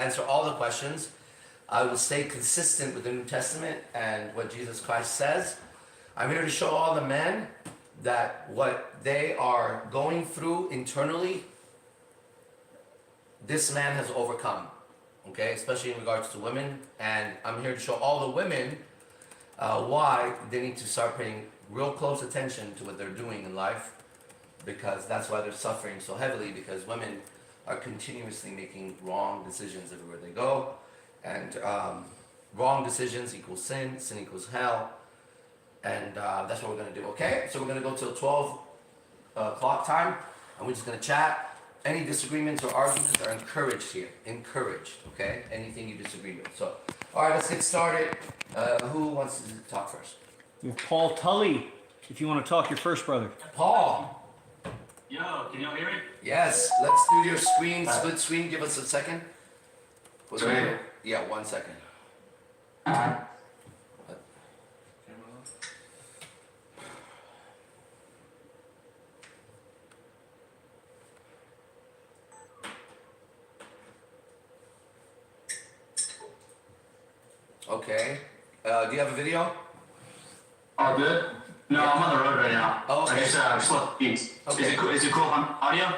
answer all the questions. I will stay consistent with the New Testament and what Jesus Christ says. I'm here to show all the men that what they are going through internally, this man has overcome, okay? Especially in regards to women. And I'm here to show all the women why they need to start paying real close attention to what they're doing in life, because that's why they're suffering so heavily, because women are continuously making wrong decisions everywhere they go. And wrong decisions equals sin, sin equals hell. And that's what we're going to do, okay? So we're going to go till 12 o'clock time, and we're just going to chat. Any disagreements or arguments are encouraged here. Encouraged, okay? Anything you disagree with. So, all right, let's get started. Who wants to talk first? You have Paul Tully. If you want to talk, you're first, brother. Paul. Yo, can y'all hear me? Yes, let's do your screen, split screen. Give us a second. Yeah, 1 second. Okay. Do you have a video? All good? No, I'm on the road right now. Oh, okay. I just left the beats. Okay. Is it cool on audio?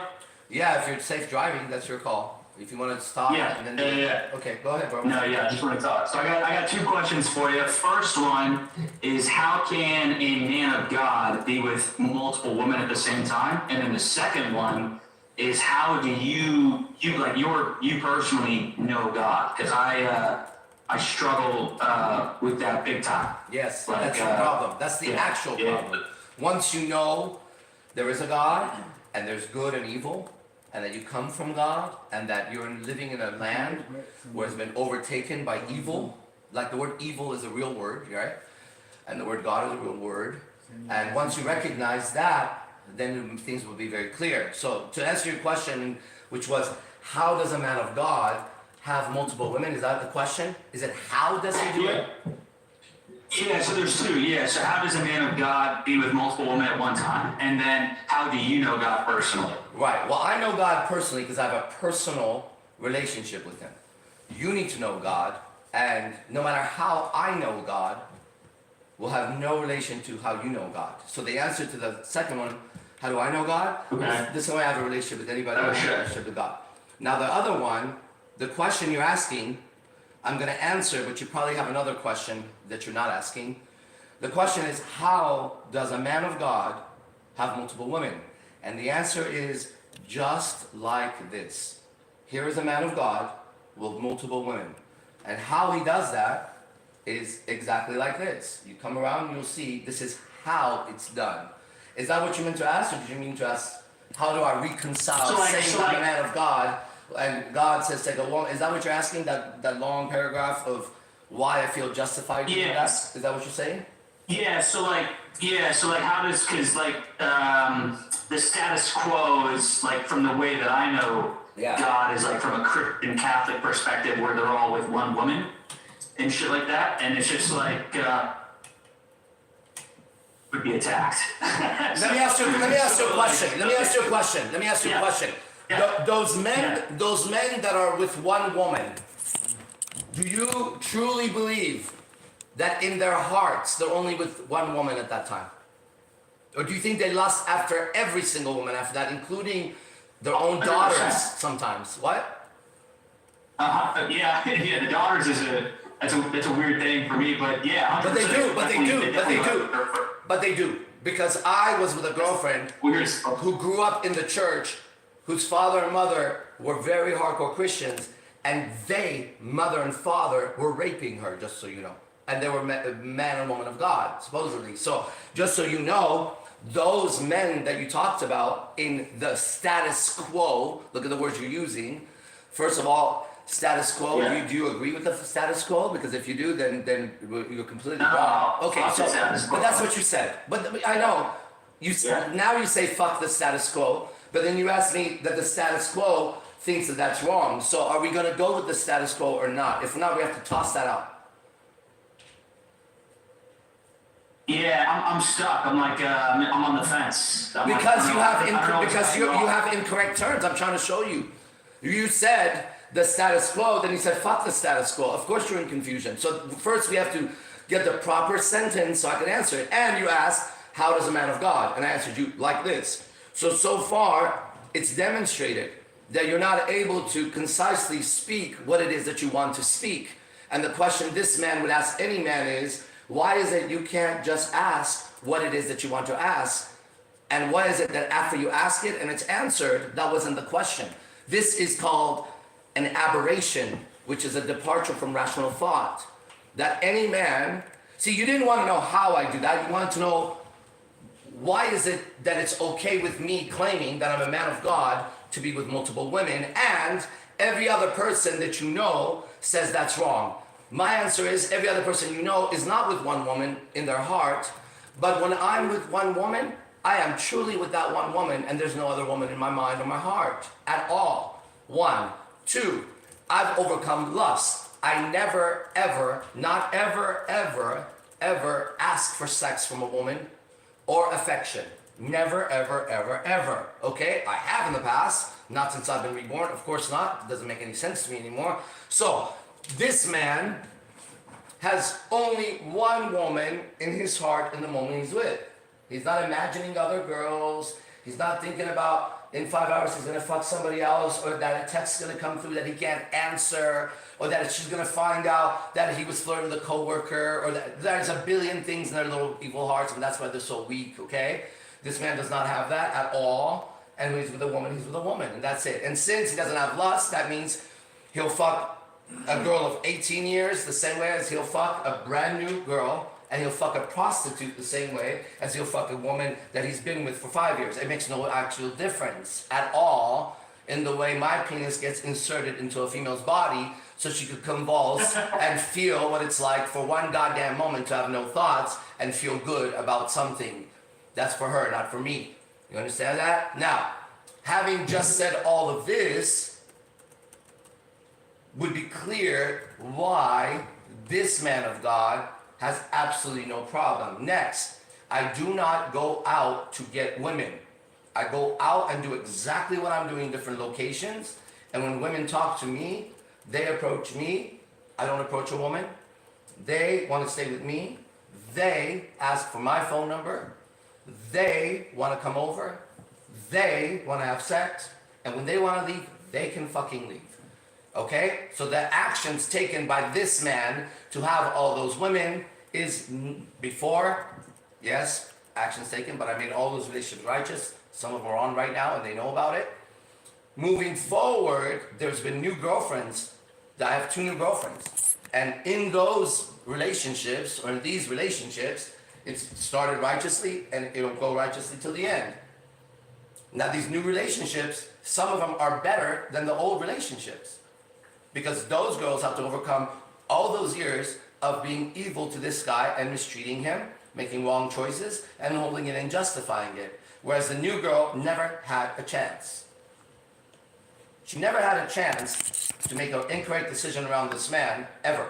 Yeah, if you're safe driving, that's your call. If you want to stop Yeah, and then yeah. Okay, go ahead, bro. No, yeah, I just want to talk. So I got two questions for you. First one is, how can a man of God be with multiple women at the same time? And then the second one is, how do you personally know God? Because I struggle with that big time. Yes, Like, that's the problem. That's the yeah, actual yeah. problem. Once you know there is a God, and there's good and evil, and that you come from God, and that you're living in a land where it's been overtaken by evil, like the word evil is a real word, right? And the word God is a real word. And once you recognize that, then things will be very clear. So to answer your question, which was, how does a man of God have multiple women? Is that the question? Is it how does he do it? Yeah, so there's two. Yeah, so how does a man of God be with multiple women at one time? And then how do you know God personally? Right. Well, I know God personally because I have a personal relationship with him. You need to know God, and no matter how I know God will have no relation to how you know God. So the answer to the second one, how do I know God? Okay. This is the way I have a relationship with anybody. I have a relationship with God. Now the other one, the question you're asking, I'm going to answer, but you probably have another question that you're not asking. The question is, how does a man of God have multiple women? And the answer is just like this. Here is a man of God with multiple women. And how he does that is exactly like this. You come around, you'll see this is how it's done. Is that what you meant to ask, or did you mean to ask, how do I reconcile saying I'm a man of God, and God says take a long, is that what you're asking, that long paragraph of why I feel justified to do that? Is that what you're saying? So how does, because the status quo is like, from the way that I know God is like from a Christian Catholic perspective, where they're all with one woman and shit like that, and it's just like would be attacked. Let me ask you a question. Yeah. Those men that are with one woman, do you truly believe that in their hearts they're only with one woman at that time? Or do you think they lust after every single woman after that, including their own daughters sometimes? What? Yeah, the daughters is that's a weird thing for me, but yeah. But they do. Because I was with a girlfriend who grew up in the church, whose father and mother were very hardcore Christians, and they, mother and father, were raping her, just so you know. And they were man and woman of God, supposedly. So, just so you know, those men that you talked about in the status quo, look at the words you're using. First of all, status quo, do you agree with the status quo? Because if you do, then you're completely wrong. Okay, so, but that's what you said. But I know, now you say fuck the status quo, but then you ask me that the status quo thinks that that's wrong. So are we going to go with the status quo or not? If not, we have to toss that out. Yeah, I'm stuck. I'm like, I'm on the fence. Because you have incorrect terms. I'm trying to show you. You said the status quo, then he said, fuck the status quo. Of course you're in confusion. So first we have to get the proper sentence so I can answer it. And you asked, how does a man of God? And I answered you like this. So far, it's demonstrated that you're not able to concisely speak what it is that you want to speak. And the question this man would ask any man is, why is it you can't just ask what it is that you want to ask? And why is it that after you ask it and it's answered, that wasn't the question? This is called an aberration, which is a departure from rational thought. That any man, see, you didn't want to know how I do that. You wanted to know, why is it that it's okay with me claiming that I'm a man of God to be with multiple women, and every other person that you know says that's wrong? My answer is, every other person you know is not with one woman in their heart, but when I'm with one woman, I am truly with that one woman, and there's no other woman in my mind or my heart at all. 1. 2, I've overcome lust. I never, ever, not ever, ever, ever ask for sex from a woman or affection. Never, ever, ever, ever. Okay? I have in the past, not since I've been reborn. Of course not. It doesn't make any sense to me anymore. So, this man has only one woman in his heart in the moment he's with. He's not imagining other girls. He's not thinking about in 5 hours he's going to fuck somebody else, or that a text is going to come through that he can't answer, or that she's going to find out that he was flirting with a coworker, or that there's a billion things in their little evil hearts, and that's why they're so weak, okay? This man does not have that at all, and when he's with a woman, he's with a woman, and that's it. And since he doesn't have lust, that means he'll fuck a girl of 18 years the same way as he'll fuck a brand new girl, and he'll fuck a prostitute the same way as he'll fuck a woman that he's been with for 5 years. It makes no actual difference at all in the way my penis gets inserted into a female's body so she could convulse and feel what it's like for one goddamn moment to have no thoughts and feel good about something. That's for her, not for me. You understand that? Now, having just said all of this, would be clear why this man of God has absolutely no problem. Next, I do not go out to get women. I go out and do exactly what I'm doing in different locations. And when women talk to me, they approach me. I don't approach a woman. They want to stay with me. They ask for my phone number. They want to come over. They want to have sex. And when they want to leave, they can fucking leave. Okay? So the actions taken by this man to have all those women is before, yes, actions taken, but I made all those relationships righteous. Some of them are on right now and they know about it. Moving forward, there's been new girlfriends. I have 2 new girlfriends. And in those relationships, or in these relationships, it's started righteously and it'll go righteously till the end. Now these new relationships, some of them are better than the old relationships. Because those girls have to overcome all those years of being evil to this guy and mistreating him, making wrong choices, and holding it and justifying it. Whereas the new girl never had a chance. She never had a chance to make an incorrect decision around this man, ever.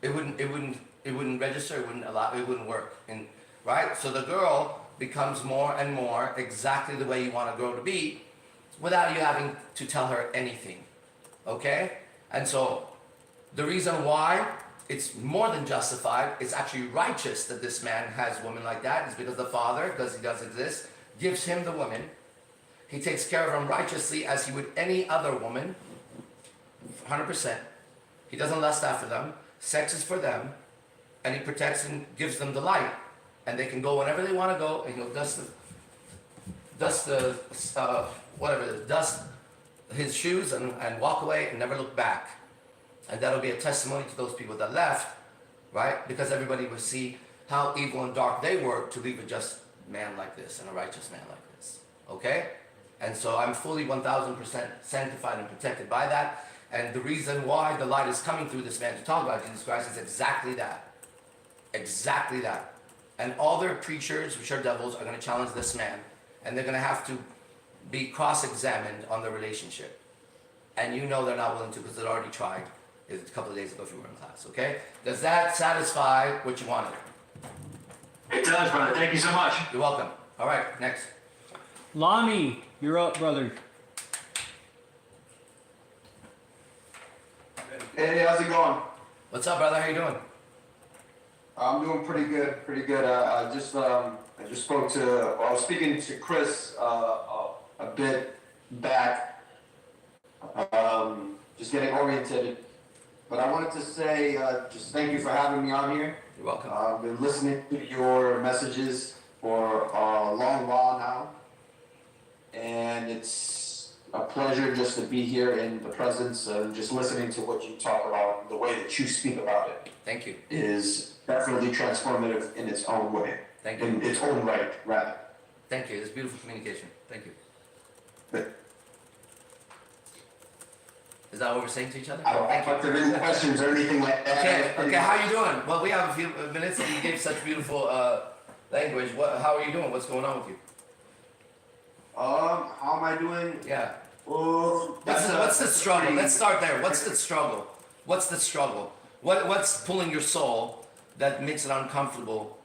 It wouldn't register, it wouldn't work. Right? So the girl becomes more and more exactly the way you want a girl to be, without you having to tell her anything. Okay? And so the reason why it's more than justified, it's actually righteous that this man has women like that, is because the Father, because he does exist, gives him the women. He takes care of them righteously as he would any other woman, 100%. He doesn't lust after them. Sex is for them. And he protects and gives them the light. And they can go whenever they want to go, and he'll dust his shoes and walk away and never look back. And that'll be a testimony to those people that left, right? Because everybody will see how evil and dark they were to leave a just man like this and a righteous man like this. Okay? And so I'm fully 1000% sanctified and protected by that. And the reason why the light is coming through this man to talk about Jesus Christ is exactly that. Exactly that. And all their preachers, which are devils, are going to challenge this man. And they're going to have to be cross-examined on the relationship. And you know they're not willing to, because they already tried a couple of days ago if you were in class, okay? Does that satisfy what you wanted? It does, brother. Thank you so much. You're welcome. All right, next. Lonnie, you're up, brother. Hey, how's it going? What's up, brother? How you doing? I'm doing pretty good, pretty good. I just spoke to, well, I was speaking to Chris a bit back, just getting oriented. But I wanted to say just thank you for having me on here. You're welcome. I've been listening to your messages for a long while now, and it's a pleasure just to be here in the presence and just listening to what you talk about. The way that you speak about it Thank you. is definitely transformative in its own way, Thank you. in its own right, rather. Thank you. It's beautiful communication. Thank you. But Is that what we're saying to each other? I don't Thank have you. to any questions or anything like that. Okay, how you doing? Well, we have a few minutes. You gave such beautiful language. How are you doing? What's going on with you? How am I doing? Yeah. Well, What's the struggle? Let's start there. What's the struggle? What's the struggle? What's pulling your soul that makes it uncomfortable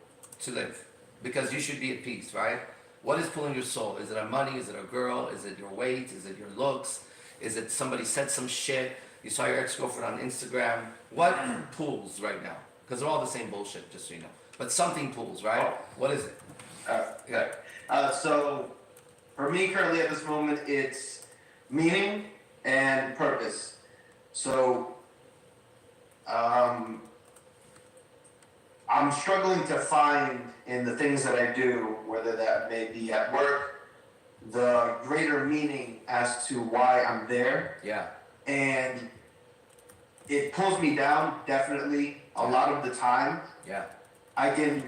to live? Because you should be at peace, right? What is pulling your soul? Is it a money? Is it a girl? Is it your weight? Is it your looks? Is it somebody said some shit? You saw your ex-girlfriend on Instagram? What pulls right now? Because they're all the same bullshit, just so you know. But something pulls, right? What is it? So, for me currently at this moment, it's meaning and purpose. So, I'm struggling to find in the things that I do, whether that may be at work, the greater meaning as to why I'm there. Yeah. And it pulls me down, definitely, a lot of the time. Yeah. I can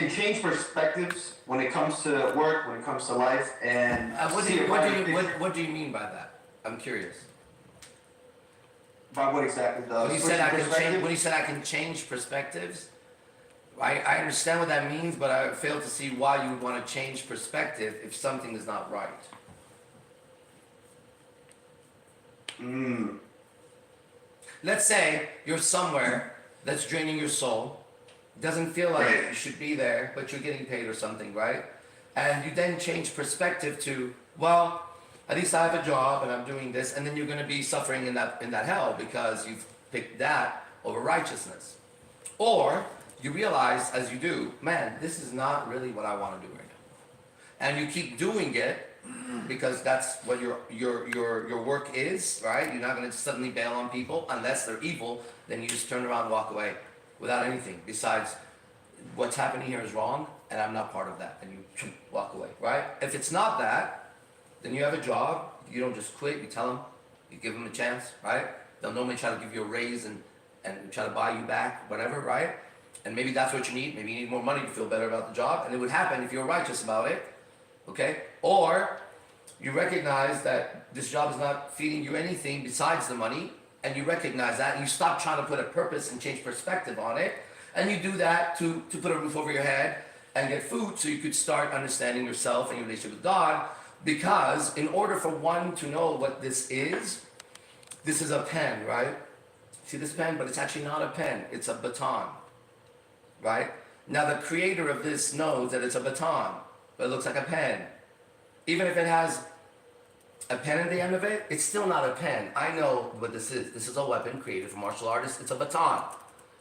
change perspectives when it comes to work, when it comes to life, and What do you mean by that? I'm curious. by what exactly does When you said I can change perspectives, I understand what that means, but I fail to see why you would want to change perspective if something is not right. Let's say you're somewhere that's draining your soul, doesn't feel like you should be there, but you're getting paid or something, right? And you then change perspective to, well, at least I have a job and I'm doing this, and then you're going to be suffering in that hell because you've picked that over righteousness. Or you realize as you do, man, this is not really what I want to do right now. And you keep doing it because that's what your work is, right? You're not going to suddenly bail on people unless they're evil. Then you just turn around and walk away without anything besides what's happening here is wrong and I'm not part of that, and you walk away, right? If it's not that, then you have a job. You don't just quit. You tell them, you give them a chance, right? They'll normally try to give you a raise and try to buy you back, whatever, right? And maybe that's what you need. Maybe you need more money to feel better about the job, and it would happen if you're righteous about it, okay? Or you recognize that this job is not feeding you anything besides the money, and you recognize that, and you stop trying to put a purpose and change perspective on it, and you do that to put a roof over your head and get food so you could start understanding yourself and your relationship with God. Because in order for one to know what this is a pen, right? See this pen? But it's actually not a pen, it's a baton, right? Now the creator of this knows that it's a baton, but it looks like a pen. Even if it has a pen at the end of it, it's still not a pen. I know what this is. This is a weapon created for martial artists. It's a baton,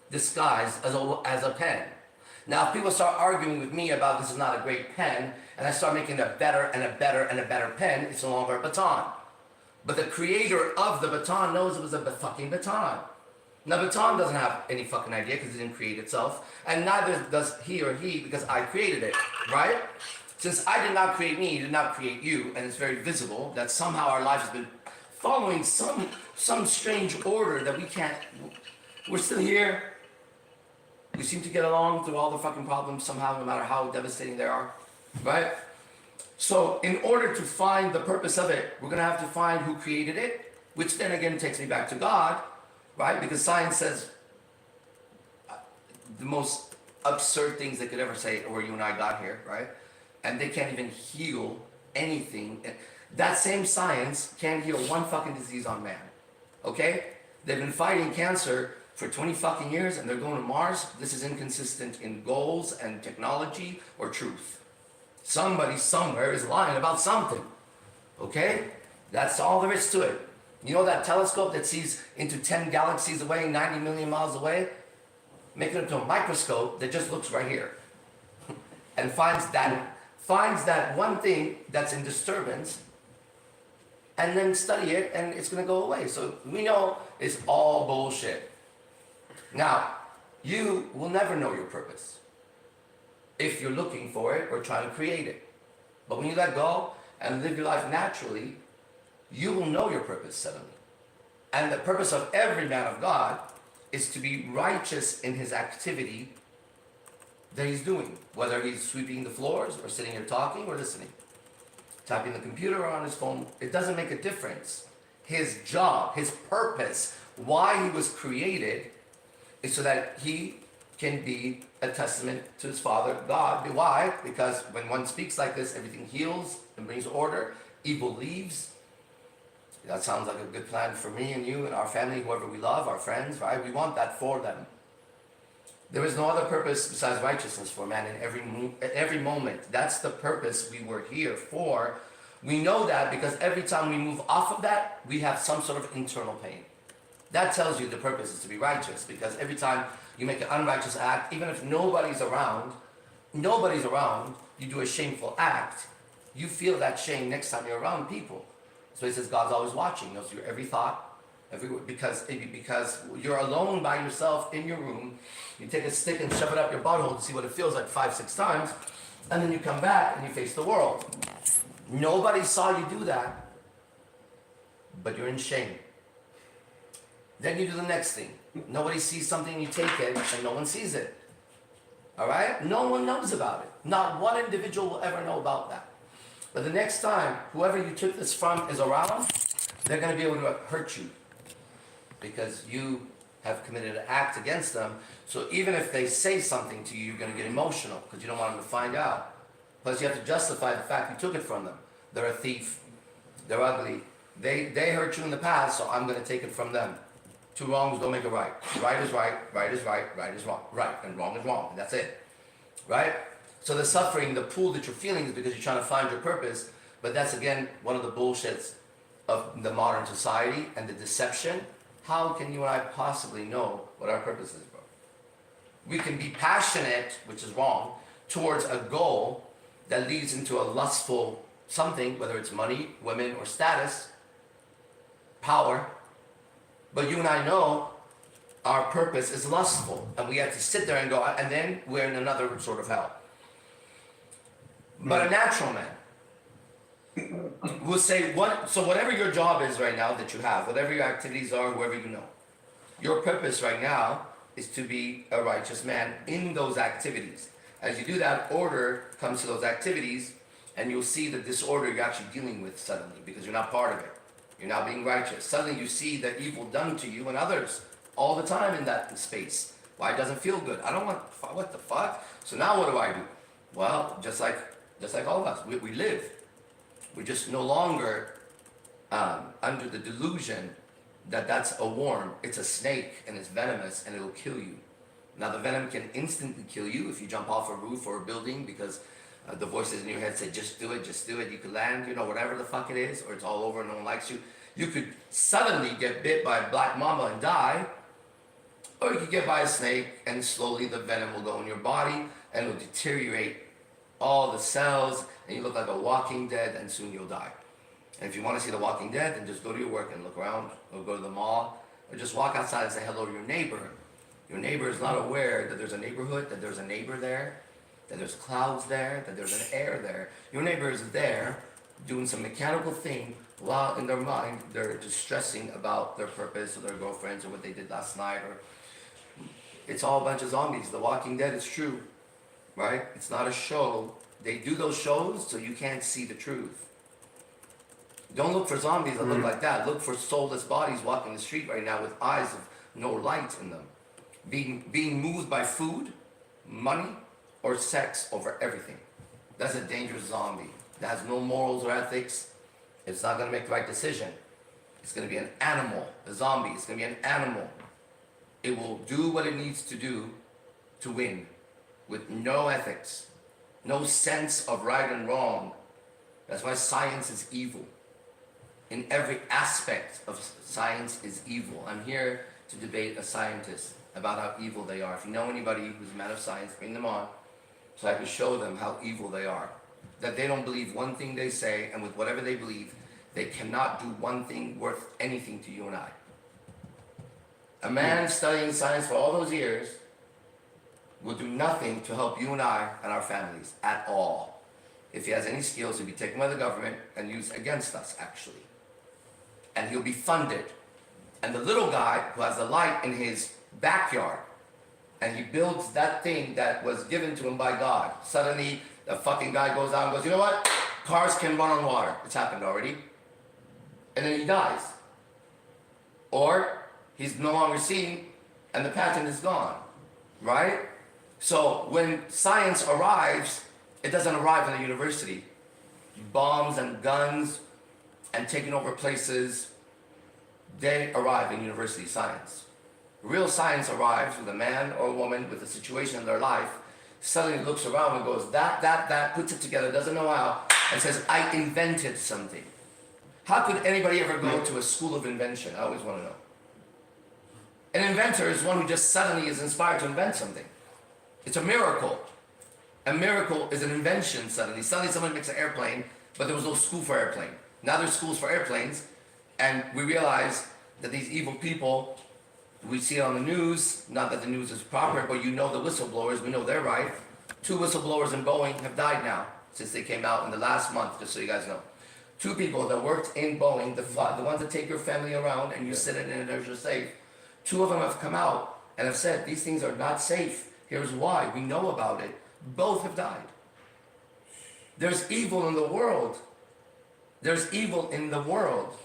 disguised as a pen. Now, if people start arguing with me about this is not a great pen, and I start making a better and a better and a better pen, it's no longer a baton. But the creator of the baton knows it was a fucking baton. Now, baton doesn't have any fucking idea because it didn't create itself, and neither does he or he because I created it, right? Since I did not create me, he did not create you, and it's very visible that somehow our life has been following some strange order that we can't. We're still here. We seem to get along through all the fucking problems somehow, no matter how devastating they are, right? So in order to find the purpose of it, we're going to have to find who created it, which then again takes me back to God, right? Because science says the most absurd things they could ever say where you and I got here, right? And they can't even heal anything. That same science can't heal one fucking disease on man, okay? They've been fighting cancer for 20 fucking years and they're going to Mars. This is inconsistent in goals and technology or truth. Somebody somewhere is lying about something, okay? That's all there is to it. You know that telescope that sees into 10 galaxies away, 90 million miles away? Make it into a microscope that just looks right here and finds that one thing that's in disturbance, and then study it, and it's going to go away. So we know it's all bullshit. Now, you will never know your purpose if you're looking for it or trying to create it. But when you let go and live your life naturally, you will know your purpose suddenly. And the purpose of every man of God is to be righteous in his activity that he's doing, whether he's sweeping the floors or sitting here talking or listening, typing the computer or on his phone. It doesn't make a difference. His job, his purpose, why he was created, is so that he can be a testament to his Father, God. Why? Because when one speaks like this, everything heals and brings order. Evil leaves. That sounds like a good plan for me and you and our family, whoever we love, our friends, right? We want that for them. There is no other purpose besides righteousness for man in every moment. That's the purpose we were here for. We know that because every time we move off of that, we have some sort of internal pain. That tells you the purpose is to be righteous, because every time you make an unrighteous act, even if nobody's around, you do a shameful act, you feel that shame next time you're around people. So he says God's always watching. He knows your every thought, every word, because you're alone by yourself in your room. You take a stick and shove it up your butthole to see what it feels like 5-6 times, and then you come back and you face the world. Nobody saw you do that, but you're in shame. Then you do the next thing. Nobody sees something, you take it, and no one sees it. All right? No one knows about it. Not one individual will ever know about that. But the next time, whoever you took this from is around, they're going to be able to hurt you, because you have committed an act against them. So even if they say something to you, you're going to get emotional because you don't want them to find out. Plus, you have to justify the fact you took it from them. They're a thief. They're ugly. They hurt you in the past, so I'm going to take it from them. Two wrongs don't make a right. Right is right, right is right, right is wrong. Right, and wrong is wrong, and that's it. Right? So the suffering, the pull that you're feeling is because you're trying to find your purpose, but that's again one of the bullshits of the modern society and the deception. How can you and I possibly know what our purpose is, bro? We can be passionate, which is wrong, towards a goal that leads into a lustful something, whether it's money, women, or status, power. But you and I know our purpose is lustful, and we have to sit there and go, and then we're in another sort of hell. But a natural man will say, so whatever your job is right now that you have, whatever your activities are, whoever you know, your purpose right now is to be a righteous man in those activities. As you do that, order comes to those activities, and you'll see the disorder you're actually dealing with suddenly, because you're not part of it. You're now being righteous. Suddenly you see the evil done to you and others all the time in that space. Why it doesn't feel good? I don't want, what the fuck? So now what do? Well, just like all of us, we live. We're just no longer under the delusion that that's a worm. It's a snake and it's venomous and it'll kill you. Now the venom can instantly kill you if you jump off a roof or a building because the voices in your head say, just do it, just do it. You could land, whatever the fuck it is, or it's all over and no one likes you. You could suddenly get bit by a black mamba and die, or you could get by a snake and slowly the venom will go in your body and it will deteriorate all the cells and you look like a walking dead and soon you'll die. And if you want to see the walking dead, then just go to your work and look around, or go to the mall, or just walk outside and say hello to your neighbor. Your neighbor is not aware that there's a neighborhood, that there's a neighbor there, that there's clouds there, that there's an air there. Your neighbor is there doing some mechanical thing while in their mind they're distressing about their purpose or their girlfriends or what they did last night. Or it's all a bunch of zombies. The Walking Dead is true, right? It's not a show. They do those shows so you can't see the truth. Don't look for zombies that look like that. Look for soulless bodies walking the street right now with eyes of no light in them. Being moved by food, money, or sex over everything. That's a dangerous zombie. That has no morals or ethics. It's not going to make the right decision. It's going to be an animal. A zombie. It's going to be an animal. It will do what it needs to do to win, with no ethics, no sense of right and wrong. That's why science is evil. in every aspect of science is evil. I'm here to debate a scientist about how evil they are. If you know anybody who's a man of science, bring them on so I can show them how evil they are. That they don't believe one thing they say, and with whatever they believe, they cannot do one thing worth anything to you and I. A man studying science for all those years will do nothing to help you and I and our families at all. If he has any skills, he'll be taken by the government and used against us, actually. And he'll be funded. And the little guy who has a light in his backyard, and he builds that thing that was given to him by God, suddenly the fucking guy goes out and goes, you know what? Cars can run on water. It's happened already. And then he dies. Or he's no longer seen and the patent is gone, right? So when science arrives, it doesn't arrive in a university. Bombs and guns and taking over places, they arrive in university science. Real science arrives with a man or a woman with a situation in their life, suddenly looks around and goes, that, puts it together, doesn't know how, and says, I invented something. How could anybody ever go to a school of invention? I always want to know. An inventor is one who just suddenly is inspired to invent something. It's a miracle. A miracle is an invention suddenly. Suddenly someone makes an airplane, but there was no school for airplane. Now there's schools for airplanes, and we realize that these evil people, we see it on the news, not that the news is proper, but you know the whistleblowers, we know they're right. 2 whistleblowers in Boeing have died now, since they came out in the last month, just so you guys know. 2 people that worked in Boeing, the ones that take your family around and you sit in it and you're safe. 2 of them have come out and have said, these things are not safe. Here's why, we know about it. Both have died. There's evil in the world. There's evil in the world.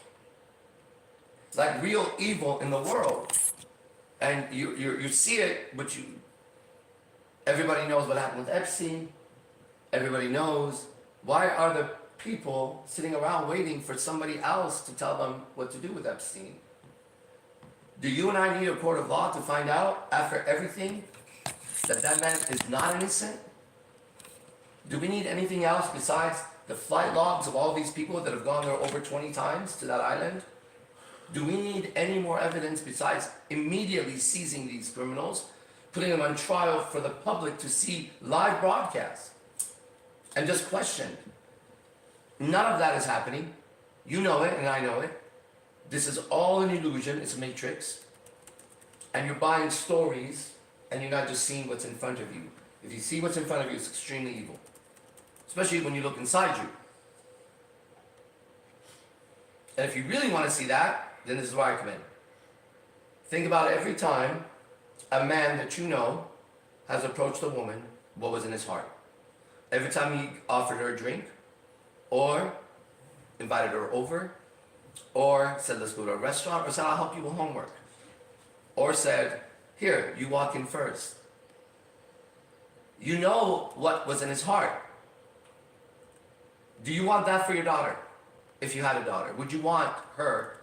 Like real evil in the world. And you see it, but everybody knows what happened with Epstein. Everybody knows. Why are the people sitting around waiting for somebody else to tell them what to do with Epstein? Do you and I need a court of law to find out after everything that man is not innocent? Do we need anything else besides the flight logs of all these people that have gone there over 20 times to that island? Do we need any more evidence besides immediately seizing these criminals, putting them on trial for the public to see live broadcasts and just questioned? None of that is happening. You know it and I know it. This is all an illusion. It's a matrix. And you're buying stories and you're not just seeing what's in front of you. If you see what's in front of you, it's extremely evil. Especially when you look inside you. And if you really want to see that, then this is where I come in. Think about every time a man that you know has approached a woman, what was in his heart. Every time he offered her a drink, or invited her over, or said, let's go to a restaurant, or said, I'll help you with homework. Or said, here, you walk in first. You know what was in his heart. Do you want that for your daughter? If you had a daughter, would you want her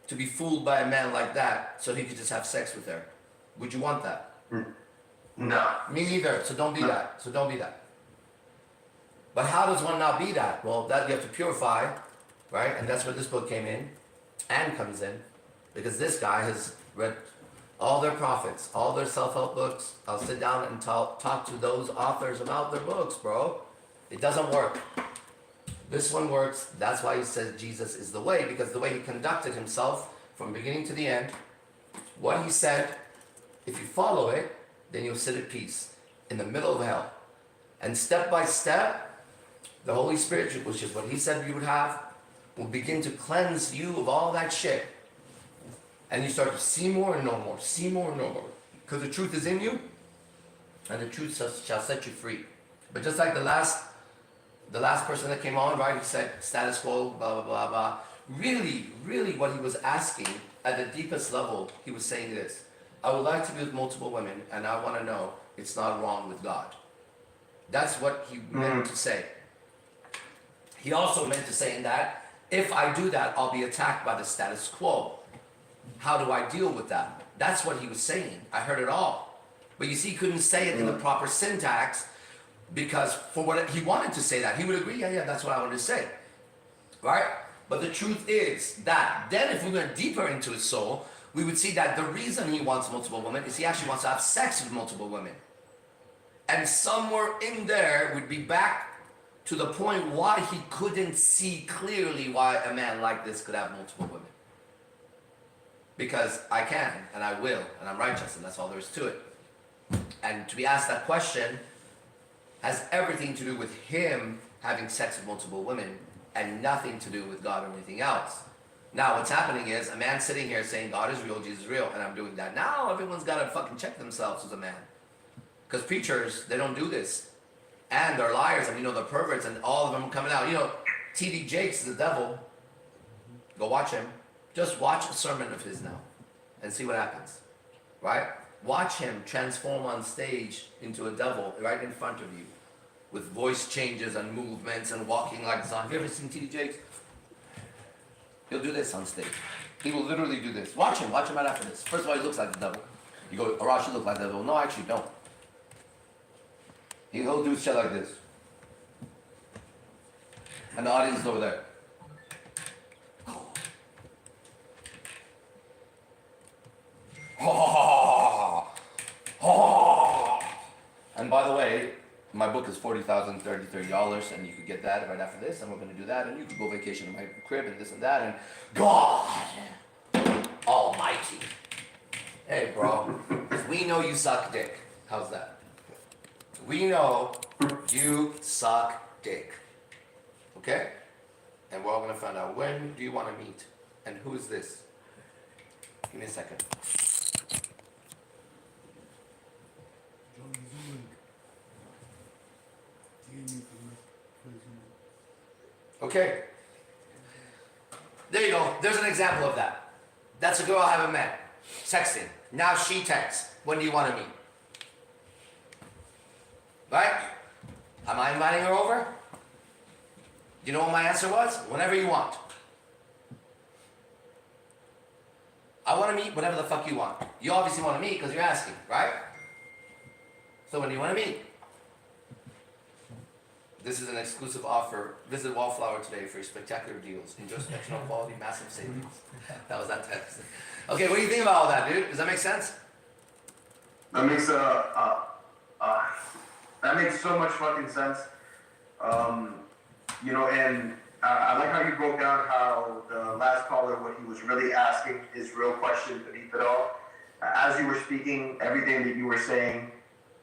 to be fooled by a man like that so he could just have sex with her? Would you want that? No. Me neither, so don't be that. So don't be that. But how does one not be that? Well, that you have to purify, right? And that's where this book came in and comes in. Because this guy has read all their prophets, all their self-help books. I'll sit down and talk to those authors about their books, bro. It doesn't work. This one works. That's why he says Jesus is the way, because the way he conducted himself from beginning to the end, what he said, if you follow it, then you'll sit at peace in the middle of hell. And step by step, the Holy Spirit, which is what he said you would have, will begin to cleanse you of all that shit. And you start to see more and know more, see more and know more. Because the truth is in you, and the truth shall set you free. But just like the last person that came on, right, he said status quo, blah, blah, blah, blah. Really what he was asking at the deepest level, he was saying this: I would like to be with multiple women, and I want to know it's not wrong with God. That's what he meant to say. He also meant to say in that, if I do that, I'll be attacked by the status quo. How do I deal with that? That's what he was saying. I heard it all. But you see, he couldn't say it in the proper syntax, because for what he wanted to say that, he would agree, yeah, that's what I wanted to say. Right? But the truth is that then if we went deeper into his soul, we would see that the reason he wants multiple women is he actually wants to have sex with multiple women. And somewhere in there would be back to the point why he couldn't see clearly why a man like this could have multiple women. Because I can, and I will, and I'm righteous, and that's all there is to it. And to be asked that question has everything to do with him having sex with multiple women and nothing to do with God or anything else. Now what's happening is a man sitting here saying God is real, Jesus is real, and I'm doing that. Now everyone's got to fucking check themselves as a man. Because preachers, they don't do this. And they're liars, and we know they're perverts, and all of them are coming out. You know, T.D. Jakes is the devil. Go watch him. Just watch a sermon of his now and see what happens. Right? Watch him transform on stage into a devil right in front of you with voice changes and movements and walking like a zombie. Have you ever seen T.D. Jakes? He'll do this on stage. He will literally do this. Watch him right after this. First of all, he looks like the devil. You go, Arash, you look like the devil. No, I actually don't. He'll do shit like this. And the audience is over there. And by the way, my book is $40,033, and you could get that right after this, and we're going to do that, and you could go vacation in my crib and this and that, and God Almighty. Hey, bro, we know you suck dick. How's that? We know you suck dick. Okay? And we're all going to find out, when do you want to meet? And who is this? Give me a second. Okay. There you go. There's an example of that. That's a girl I haven't met. Sexting. Now she texts. When do you want to meet? Right? Am I inviting her over? You know what my answer was? Whenever you want. I want to meet whenever the fuck you want. You obviously want to meet because you're asking, right? So when do you want to meet? This is an exclusive offer. Visit Wallflower today for spectacular deals. Enjoy exceptional quality, massive savings. That was that text. Okay, what do you think about all that, dude? Does that make sense? That makes so much fucking sense. You know, and I like how you broke down how the last caller, what he was really asking, his real question beneath it all. As you were speaking, everything that you were saying,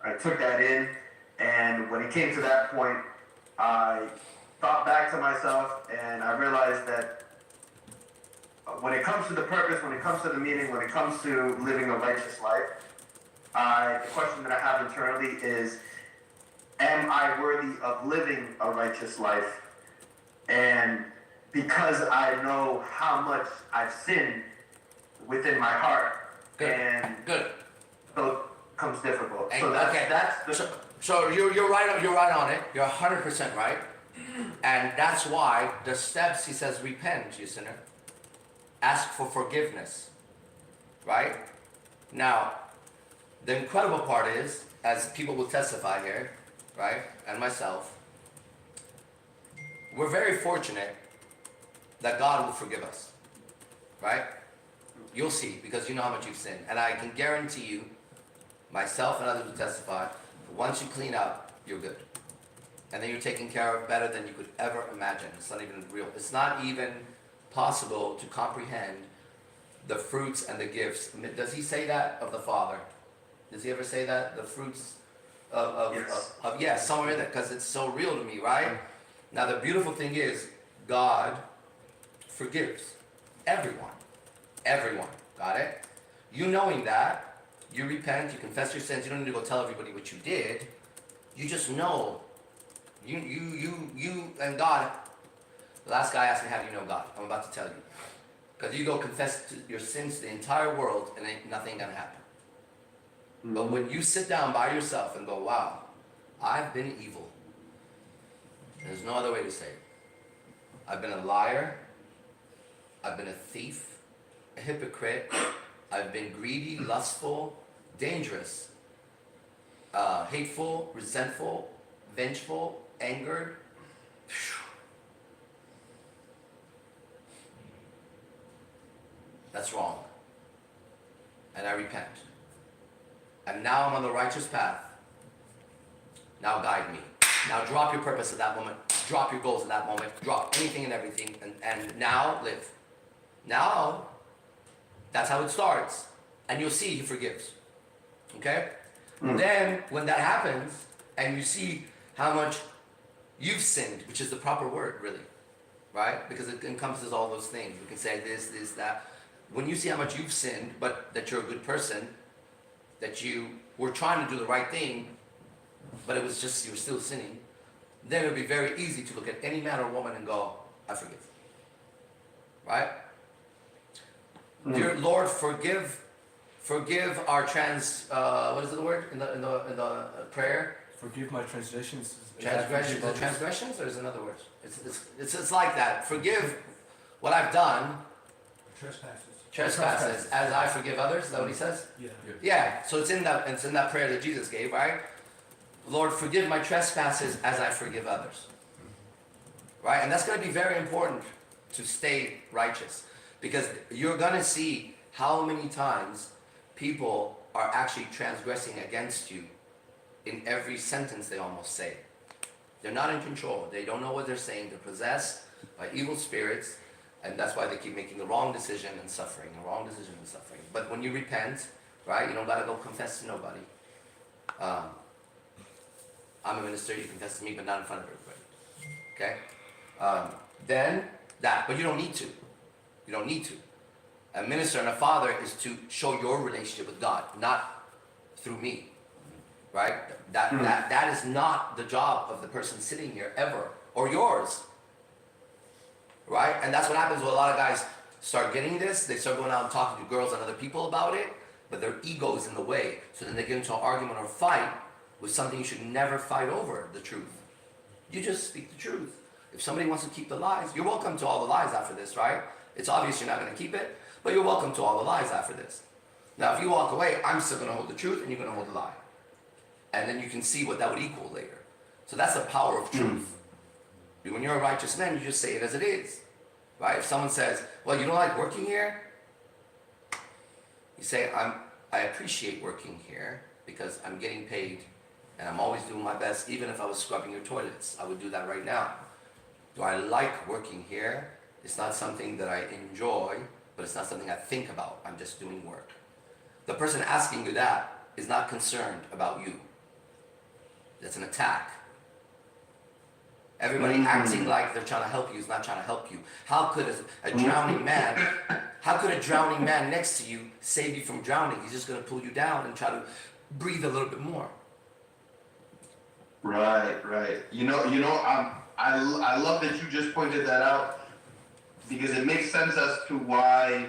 I took that in, and when it came to that point, I thought back to myself, and I realized that when it comes to the purpose, when it comes to the meaning, when it comes to living a righteous life, the question that I have internally is, am I worthy of living a righteous life? And because I know how much I've sinned within my heart, and so it becomes difficult. And, so that's the... So you're right on it. You're 100% right. And that's why the steps, he says, repent, you sinner. Ask for forgiveness. Right? Now, the incredible part is, as people will testify here, right, and myself, we're very fortunate that God will forgive us. Right? You'll see, because you know how much you've sinned. And I can guarantee you, myself and others will testify, once you clean up, you're good. And then you're taken care of better than you could ever imagine. It's not even real. It's not even possible to comprehend the fruits and the gifts. I mean, does he say that of the Father? Does he ever say that? The fruits yes, somewhere in there, because it's so real to me, right? Now the beautiful thing is, God forgives everyone. Everyone. Got it? You knowing that, you repent, you confess your sins, you don't need to go tell everybody what you did. You just know. You and God. The last guy asked me, how do you know God? I'm about to tell you. Because you go confess your sins to the entire world and ain't nothing gonna happen. Mm-hmm. But when you sit down by yourself and go, wow, I've been evil. There's no other way to say it. I've been a liar. I've been a thief, a hypocrite. I've been greedy, lustful, dangerous, hateful, resentful, vengeful, angered. now I'm on the righteous path. Now guide me. Now drop your purpose at that moment. Drop your goals at that moment. Drop anything and everything. And now live. Now, that's how it starts. And you'll see he forgives. Okay? Then, when that happens, and you see how much you've sinned, which is the proper word, really. Right? Because it encompasses all those things. We can say this, that. When you see how much you've sinned, but that you're a good person, that you were trying to do the right thing, but it was just you were still sinning, then it would be very easy to look at any man or woman and go, I forgive. Right? Dear Lord, forgive our what is the word in the prayer? Forgive my transgressions. Transgressions, or is another word? It's like that. Forgive what I've done. Trespasses, as I forgive others. Is that what he says? Yeah. Yeah. So it's in that prayer that Jesus gave, right? Lord, forgive my trespasses as I forgive others. Right? And that's going to be very important to stay righteous, because you're going to see how many times people are actually transgressing against you in every sentence they almost say. They're not in control. They don't know what they're saying. They're possessed by evil spirits, and that's why they keep making the wrong decision and suffering, the wrong decision and suffering. But when you repent, right, you don't got to go confess to nobody. I'm a minister, you confess to me, but not in front of everybody. Okay? Then that, but you don't need to. You don't need to. A minister and a father is to show your relationship with God, not through me. Right? That is not the job of the person sitting here ever, or yours. Right? And that's what happens when a lot of guys start getting this. They start going out and talking to girls and other people about it, but their ego is in the way. So then they get into an argument or fight with something you should never fight over, the truth. You just speak the truth. If somebody wants to keep the lies, you're welcome to all the lies after this, right? It's obvious you're not going to keep it, but you're welcome to all the lies after this. Now, if you walk away, I'm still going to hold the truth and you're going to hold the lie. And then you can see what that would equal later. So that's the power of truth. When you're a righteous man, you just say it as it is. Right? If someone says, well, you don't like working here? You say, I appreciate working here because I'm getting paid and I'm always doing my best. Even if I was scrubbing your toilets, I would do that right now. Do I like working here? It's not something that I enjoy, but it's not something I think about. I'm just doing work. The person asking you that is not concerned about you. That's an attack. Everybody acting like they're trying to help you is not trying to help you. How could a drowning man next to you save you from drowning? He's just going to pull you down and try to breathe a little bit more. Right. I love that you just pointed that out, because it makes sense as to why,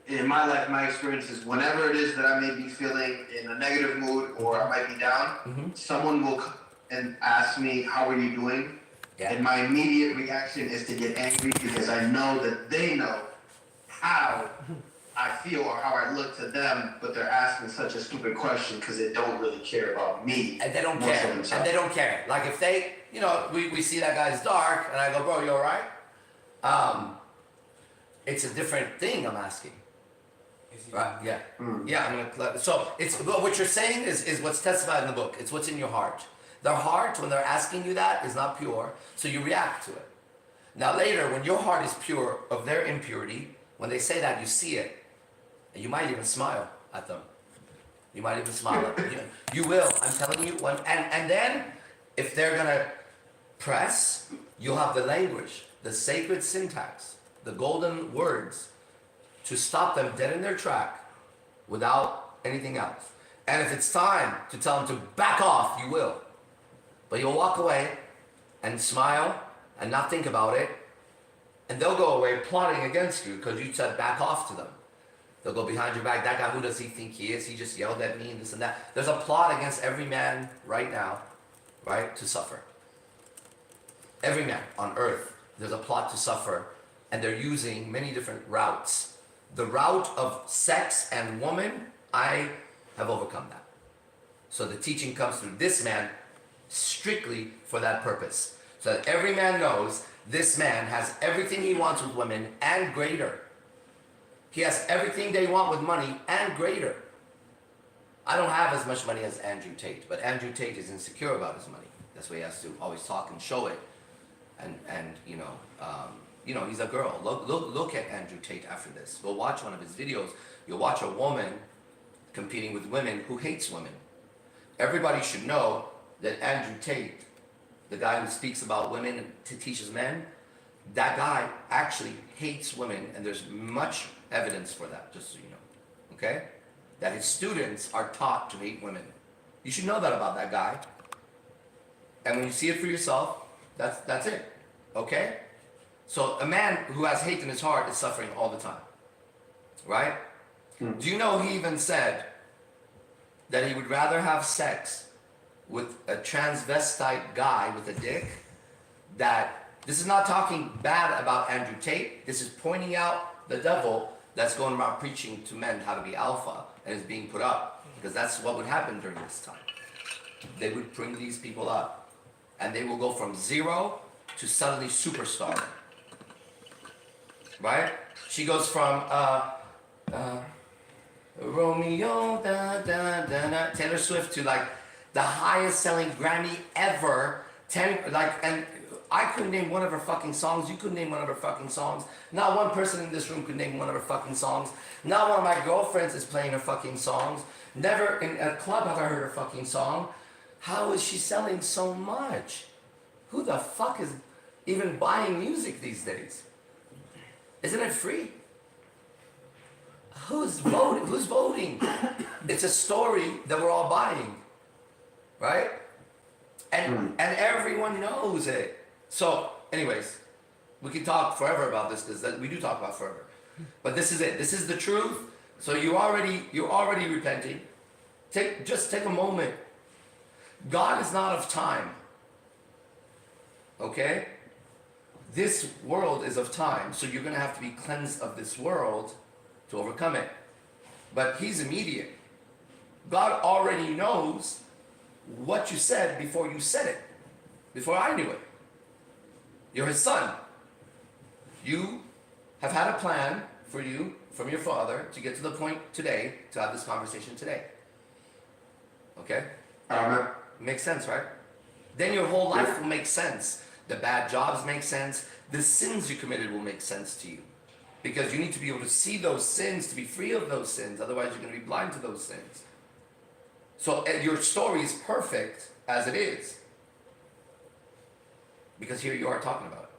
in my life, my experience is whenever it is that I may be feeling in a negative mood or I might be down, someone will come and ask me, how are you doing? Yeah. And my immediate reaction is to get angry, because I know that they know how I feel or how I look to them, but they're asking such a stupid question because they don't really care about me. And they don't care. Like if they, we see that guy's dark, and I go, bro, you all right? It's a different thing I'm asking. Right? Yeah. Yeah, I'm gonna. So what you're saying is what's testified in the book. It's what's in your heart. Their heart, when they're asking you that, is not pure, so you react to it. Now later, when your heart is pure of their impurity, when they say that, you see it, and you might even smile at them. You might even smile at them. You will. I'm telling you. And then, if they're gonna press, you'll have the language, the sacred syntax, the golden words, to stop them dead in their track without anything else. And if it's time to tell them to back off, you will. But you'll walk away and smile and not think about it, and they'll go away plotting against you because you said back off to them. They'll go behind your back. That guy, who does he think he is? He just yelled at me and this and that. There's a plot against every man right now, right, to suffer. Every man on earth, there's a plot to suffer, and they're using many different routes. The route of sex and woman, I have overcome that. So the teaching comes through this man strictly for that purpose. So that every man knows this man has everything he wants with women and greater. He has everything they want with money and greater. I don't have as much money as Andrew Tate, but Andrew Tate is insecure about his money. That's why he has to always talk and show it. And you know, he's a girl. Look at Andrew Tate after this. Go watch one of his videos. You'll watch a woman competing with women who hates women. Everybody should know that Andrew Tate, the guy who speaks about women and teaches men, that guy actually hates women, and there's much evidence for that, just so you know, okay? That his students are taught to hate women. You should know that about that guy. And when you see it for yourself, that's it, okay? So a man who has hate in his heart is suffering all the time, right? Do you know he even said that he would rather have sex with a transvestite guy with a dick? That this is not talking bad about Andrew Tate. This is pointing out the devil that's going around preaching to men how to be alpha and is being put up, because that's what would happen during this time. They would bring these people up, and they will go from zero to suddenly superstar. Right? She goes from Romeo, Taylor Swift to like the highest selling Grammy ever. And I couldn't name one of her fucking songs. You couldn't name one of her fucking songs. Not one person in this room could name one of her fucking songs. Not one of my girlfriends is playing her fucking songs. Never in a club have I heard her fucking song. How is she selling so much? Who the fuck is even buying music these days? Isn't it free? Who's voting? Who's voting? It's a story that we're all buying, right? And everyone knows it. So, anyways, we can talk forever about this, because we do talk about forever. But this is it. This is the truth. So you're already repenting. Just take a moment. God is not of time. Okay? This world is of time, so you're going to have to be cleansed of this world to overcome it. But he's immediate. God already knows what you said before you said it, before I knew it. You're his son. You have had a plan for you from your father to get to the point today to have this conversation today. Okay? Makes sense, right? Then your whole life will make sense. The bad jobs make sense. The sins you committed will make sense to you. Because you need to be able to see those sins to be free of those sins. Otherwise, you're going to be blind to those sins. So your story is perfect as it is. Because here you are talking about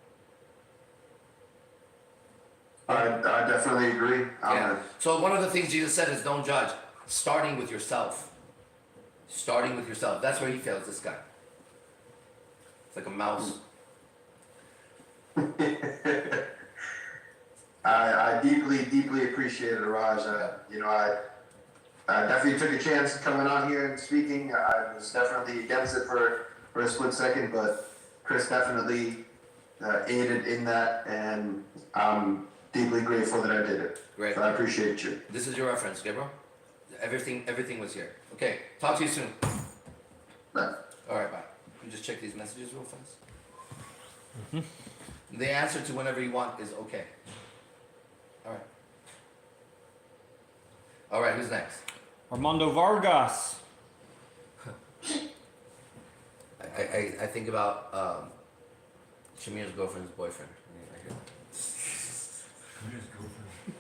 it. I definitely agree. Yeah. So one of the things Jesus said is don't judge. Starting with yourself. Starting with yourself. That's where he fails, this guy. It's like a mouse. I deeply appreciate it, Raj. I definitely took a chance coming on here and speaking. I was definitely against it for a split second, but Chris definitely aided in that, and I'm deeply grateful that I did it. Great. So I appreciate you. This is your reference, okay, bro? Everything was here. Okay, talk to you soon. Bye. All right, bye. You just check these messages real fast. The answer to whenever you want is okay. All right. All right, who's next? Armando Vargas. I think about Shamir's girlfriend's boyfriend. I hear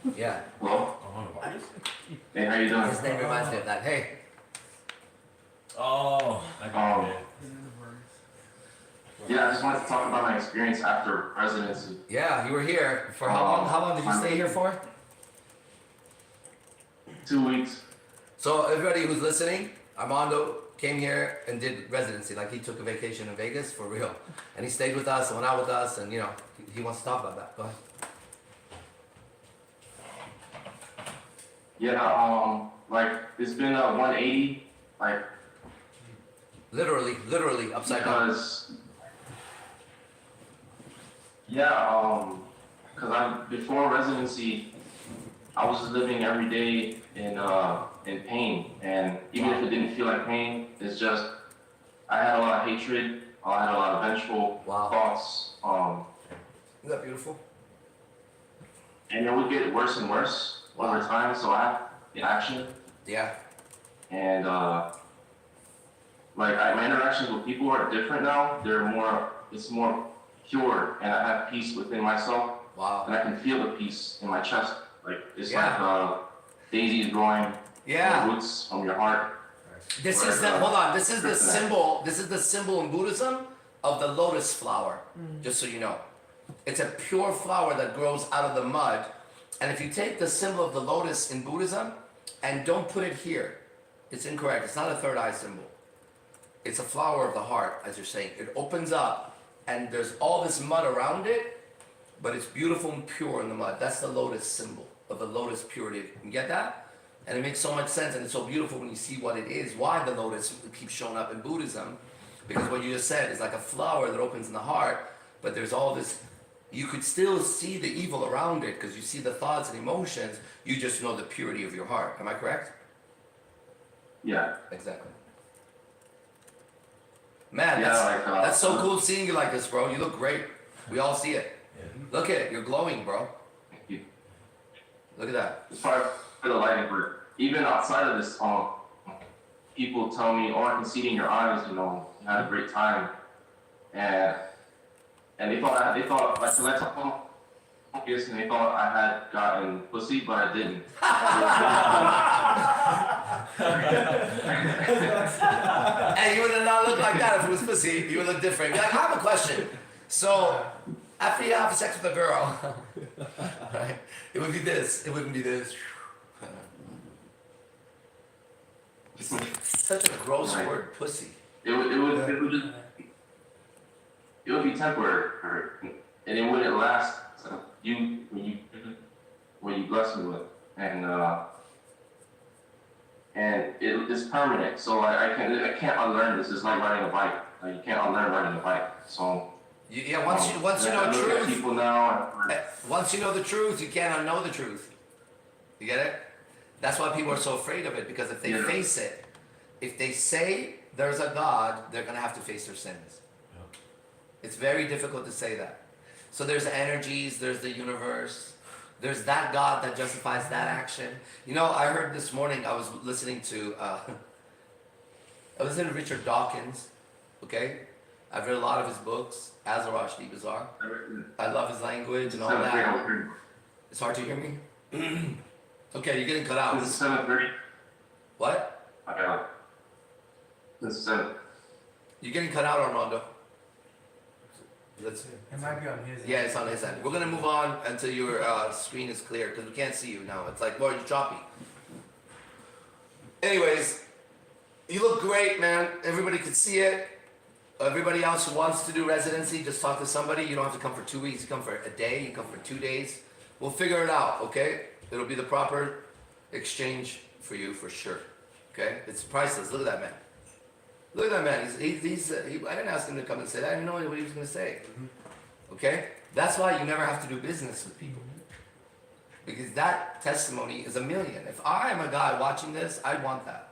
that. Yeah. Hello? Hey, how you doing? His name reminds me of that. Hey. Oh, I got it. Yeah, I just wanted to talk about my experience after residency. Yeah, you were here for how long? How long did you stay here for? 2 weeks. So everybody who's listening, Armando came here and did residency. Like he took a vacation in Vegas for real, and he stayed with us and went out with us, and he wants to talk about that. Go ahead. Yeah, like it's been a 180, like Literally upside down. Because before residency, I was just living every day in pain, and even if it didn't feel like pain, it's just I had a lot of hatred. I had a lot of vengeful thoughts. Isn't that beautiful? And it would get worse and worse over time. So I had the action. Yeah. and like my interactions with people are different now. It's more pure, and I have peace within myself. Wow. And I can feel the peace in my chest. Like it's Yeah. like daisies growing Yeah. roots from your heart. This is the hold on. This is the symbol. This is the symbol in Buddhism of the lotus flower. Just so you know, it's a pure flower that grows out of the mud. And if you take the symbol of the lotus in Buddhism and don't put it here, it's incorrect. It's not a third eye symbol. It's a flower of the heart, as you're saying. It opens up, and there's all this mud around it, but it's beautiful and pure in the mud. That's the lotus symbol of the lotus purity. You get that? And it makes so much sense, and it's so beautiful when you see what it is, why the lotus keeps showing up in Buddhism. Because what you just said is like a flower that opens in the heart, but there's all this, you could still see the evil around it, because you see the thoughts and emotions, you just know the purity of your heart. Am I correct? Yeah. Exactly. Man, Yeah, that's so cool seeing you like this, bro. You look great. We all see it. Look at it. You're glowing, bro. Thank you. Look at that. It's part of the lighting work. Even outside of this, people tell me, "Oh, I can see it in your eyes. You know, you had a great time," and they thought like, so I told them, focus, and they thought I had gotten pussy, but I didn't. And you would not look like that if it was pussy. You would look different. You're like, I have a question. So, after you have sex with a girl, right, it would be this. It wouldn't be this. It's such a gross word, pussy. It would be temporary, and it wouldn't last. So when you bless me with, and it's permanent. So like I can't unlearn this. It's like riding a bike. Like you can't unlearn riding a bike. So once you know truth. People now. Once you know the truth, you can't unknow the truth. You get it? That's why people are so afraid of it, because if they face it, if they say there's a God, they're gonna have to face their sins. It's very difficult to say that. So there's energies, there's the universe, there's that God that justifies that action. You know, I heard this morning, I was listening to Richard Dawkins, okay? I've read a lot of his books, Azarash Bazar. I love his language and all that. It's hard to hear me? Okay, you're getting cut out. This is 7:30. What? Okay. This is 7. You're getting cut out, Armando. Let's. It might be on his end. Yeah, it's on his end. We're gonna move on until your screen is clear, because we can't see you now. It's like, well, you're choppy. Anyways, you look great, man. Everybody can see it. Everybody else who wants to do residency, just talk to somebody. You don't have to come for 2 weeks. You come for a day. You come for 2 days. We'll figure it out, okay? It'll be the proper exchange for you, for sure. Okay? It's priceless. Look at that man. Look at that man. I didn't ask him to come and say that. I didn't know what he was going to say. Okay? That's why you never have to do business with people. Because that testimony is a million. If I am a guy watching this, I want that.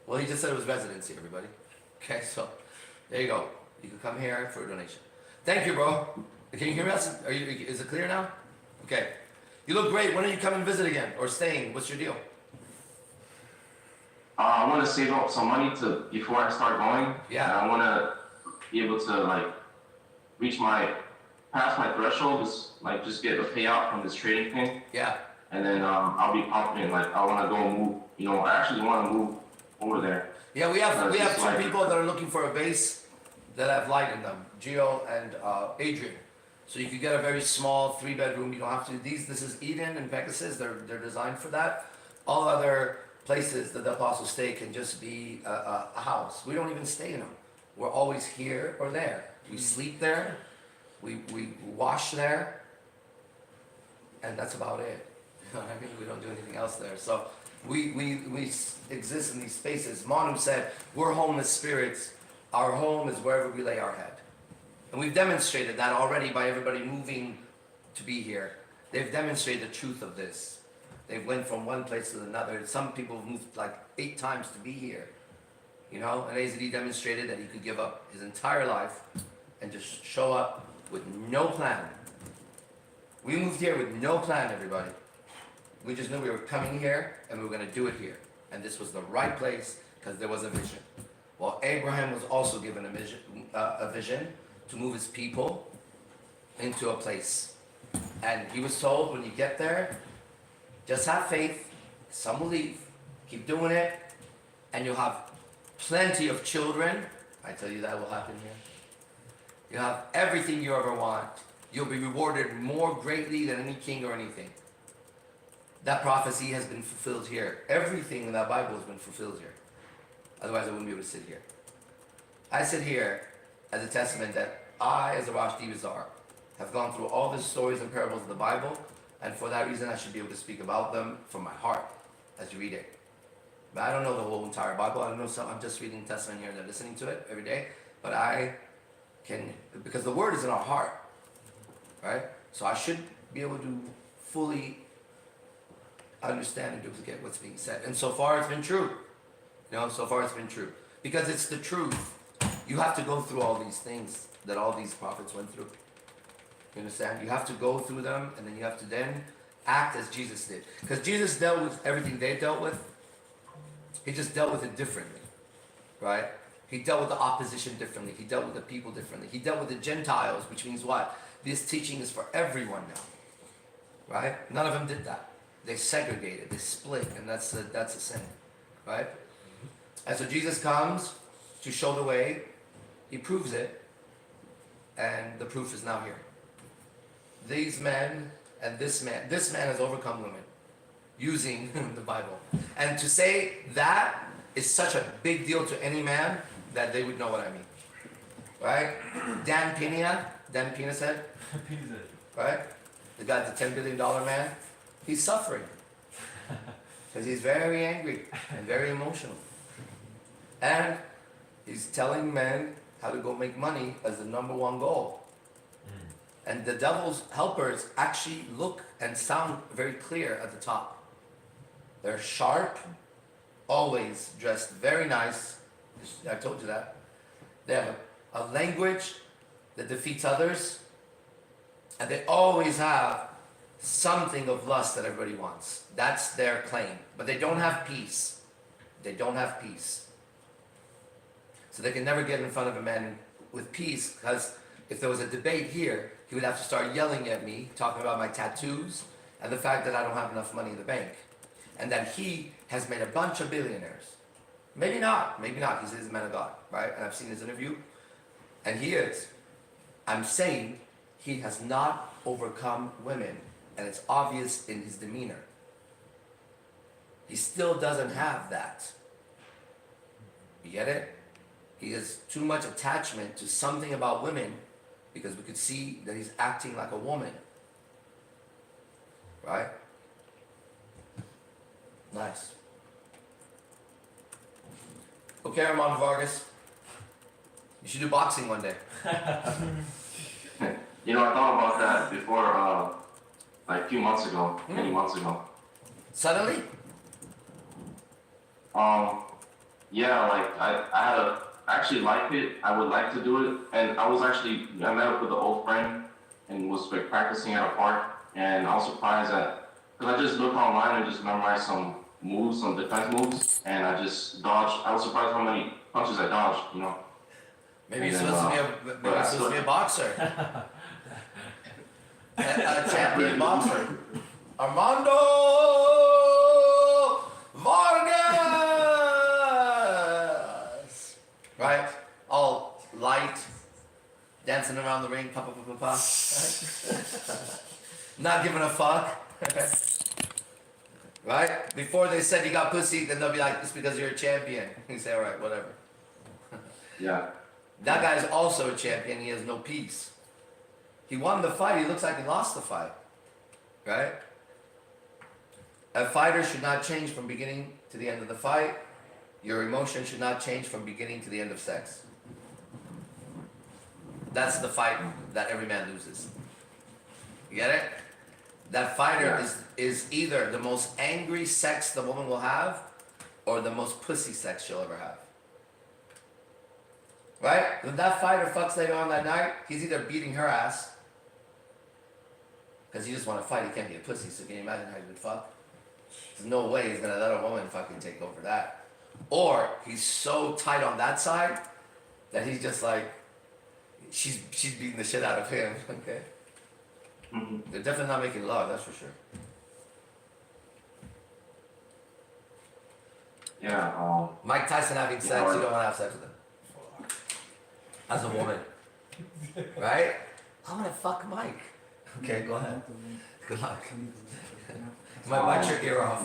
Well, he just said it was residency, everybody. Okay, so there you go. You can come here for a donation. Thank you, bro. Can you hear us? Is it clear now? Okay. You look great. When are you coming to visit again or staying? What's your deal? I want to save up some money before I start going. Yeah. And I want to be able to like past my threshold, just get a payout from this trading thing. Yeah. And then I'll be confident. Like I want to go move. You know, I actually want to move over there. Yeah, we have just two like- people that are looking for a base that have light in them. Gio and Adrian. So you could get a very small 3-bedroom. You don't have to. This is Eden and Pegasus. They're designed for that. All other places that the apostles stay can just be a house. We don't even stay in them. We're always here or there. We sleep there. We wash there. And that's about it. You know what I mean? We don't do anything else there. So we exist in these spaces. Manu said, we're homeless spirits. Our home is wherever we lay our head. And we've demonstrated that already by everybody moving to be here. They've demonstrated the truth of this. They went from one place to another. Some people moved like 8 times to be here. You know, and AZD demonstrated that he could give up his entire life and just show up with no plan. We moved here with no plan, everybody. We just knew we were coming here and we were going to do it here. And this was the right place because there was a vision. Well, Abraham was also given a vision to move his people into a place. And he was told, when you get there, just have faith. Some will leave. Keep doing it. And you'll have plenty of children. I tell you that will happen here. You'll have everything you ever want. You'll be rewarded more greatly than any king or anything. That prophecy has been fulfilled here. Everything in that Bible has been fulfilled here. Otherwise, I wouldn't be able to sit here. I sit here as a testament that I, as a Rosh Divizar, have gone through all the stories and parables of the Bible, and for that reason, I should be able to speak about them from my heart as you read it. But I don't know the whole entire Bible. I don't know some. I'm just reading the Testament here and there, listening to it every day. But I can, because the Word is in our heart, right? So I should be able to fully understand and duplicate what's being said. And so far it's been true. So far it's been true. Because it's the truth. You have to go through all these things that all these prophets went through. You understand? You have to go through them, and then you have to then act as Jesus did. Because Jesus dealt with everything they dealt with. He just dealt with it differently. Right? He dealt with the opposition differently. He dealt with the people differently. He dealt with the Gentiles, which means what? This teaching is for everyone now. Right? None of them did that. They segregated, they split, and that's a sin, right? And so Jesus comes to show the way. He proves it, and the proof is now here. These men and this man has overcome women using the Bible. And to say that is such a big deal to any man that they would know what I mean, right? Dan Pena said, right? The guy, the $10 billion man. He's suffering because he's very angry and very emotional. And he's telling men how to go make money as the number one goal. And the devil's helpers actually look and sound very clear at the top. They're sharp, always dressed very nice. I told you that. They have a language that defeats others. And they always have something of lust that everybody wants. That's their claim. But they don't have peace. They don't have peace. So they can never get in front of a man with peace, because if there was a debate here, he would have to start yelling at me, talking about my tattoos and the fact that I don't have enough money in the bank. And that he has made a bunch of billionaires. Maybe not. He's a man of God, right? And I've seen his interview. And he is. I'm saying he has not overcome women. And it's obvious in his demeanor. He still doesn't have that. You get it? He has too much attachment to something about women, because we could see that he's acting like a woman. Right? Nice. Okay, Armando Vargas. You should do boxing one day. I thought about that before, like a few months ago, many months ago. Suddenly? Yeah, like I actually liked it. I would like to do it, and I met up with an old friend and was like practicing at a park, and I was surprised because I just looked online and just memorized some moves, some defense moves, and I just dodged. I was surprised how many punches I dodged, Maybe you're supposed to be a boxer. a champion boxer. Armando Vargas! Right? All light, dancing around the ring, pa. Not giving a fuck. Right? Before they said you got pussy, then they'll be like, it's because you're a champion. You say, alright, whatever. Yeah. That guy's also a champion, he has no peace. He won the fight, he looks like he lost the fight. Right? A fighter should not change from beginning to the end of the fight. Your emotion should not change from beginning to the end of sex. That's the fight that every man loses. You get it? That fighter is either the most angry sex the woman will have, or the most pussy sex she'll ever have. Right? When that fighter fucks later on that night, he's either beating her ass, because he just want to fight, he can't be a pussy, so can you imagine how he would fuck? There's no way he's gonna let a woman fucking take over that. Or he's so tight on that side that he's just like, she's beating the shit out of him. Okay. Mm-hmm. They're definitely not making love, that's for sure. Yeah. Mike Tyson having sex, you don't want to have sex with him. As a woman. Right? I'm gonna fuck Mike. Okay, go ahead. Good luck. Might bite your ear off.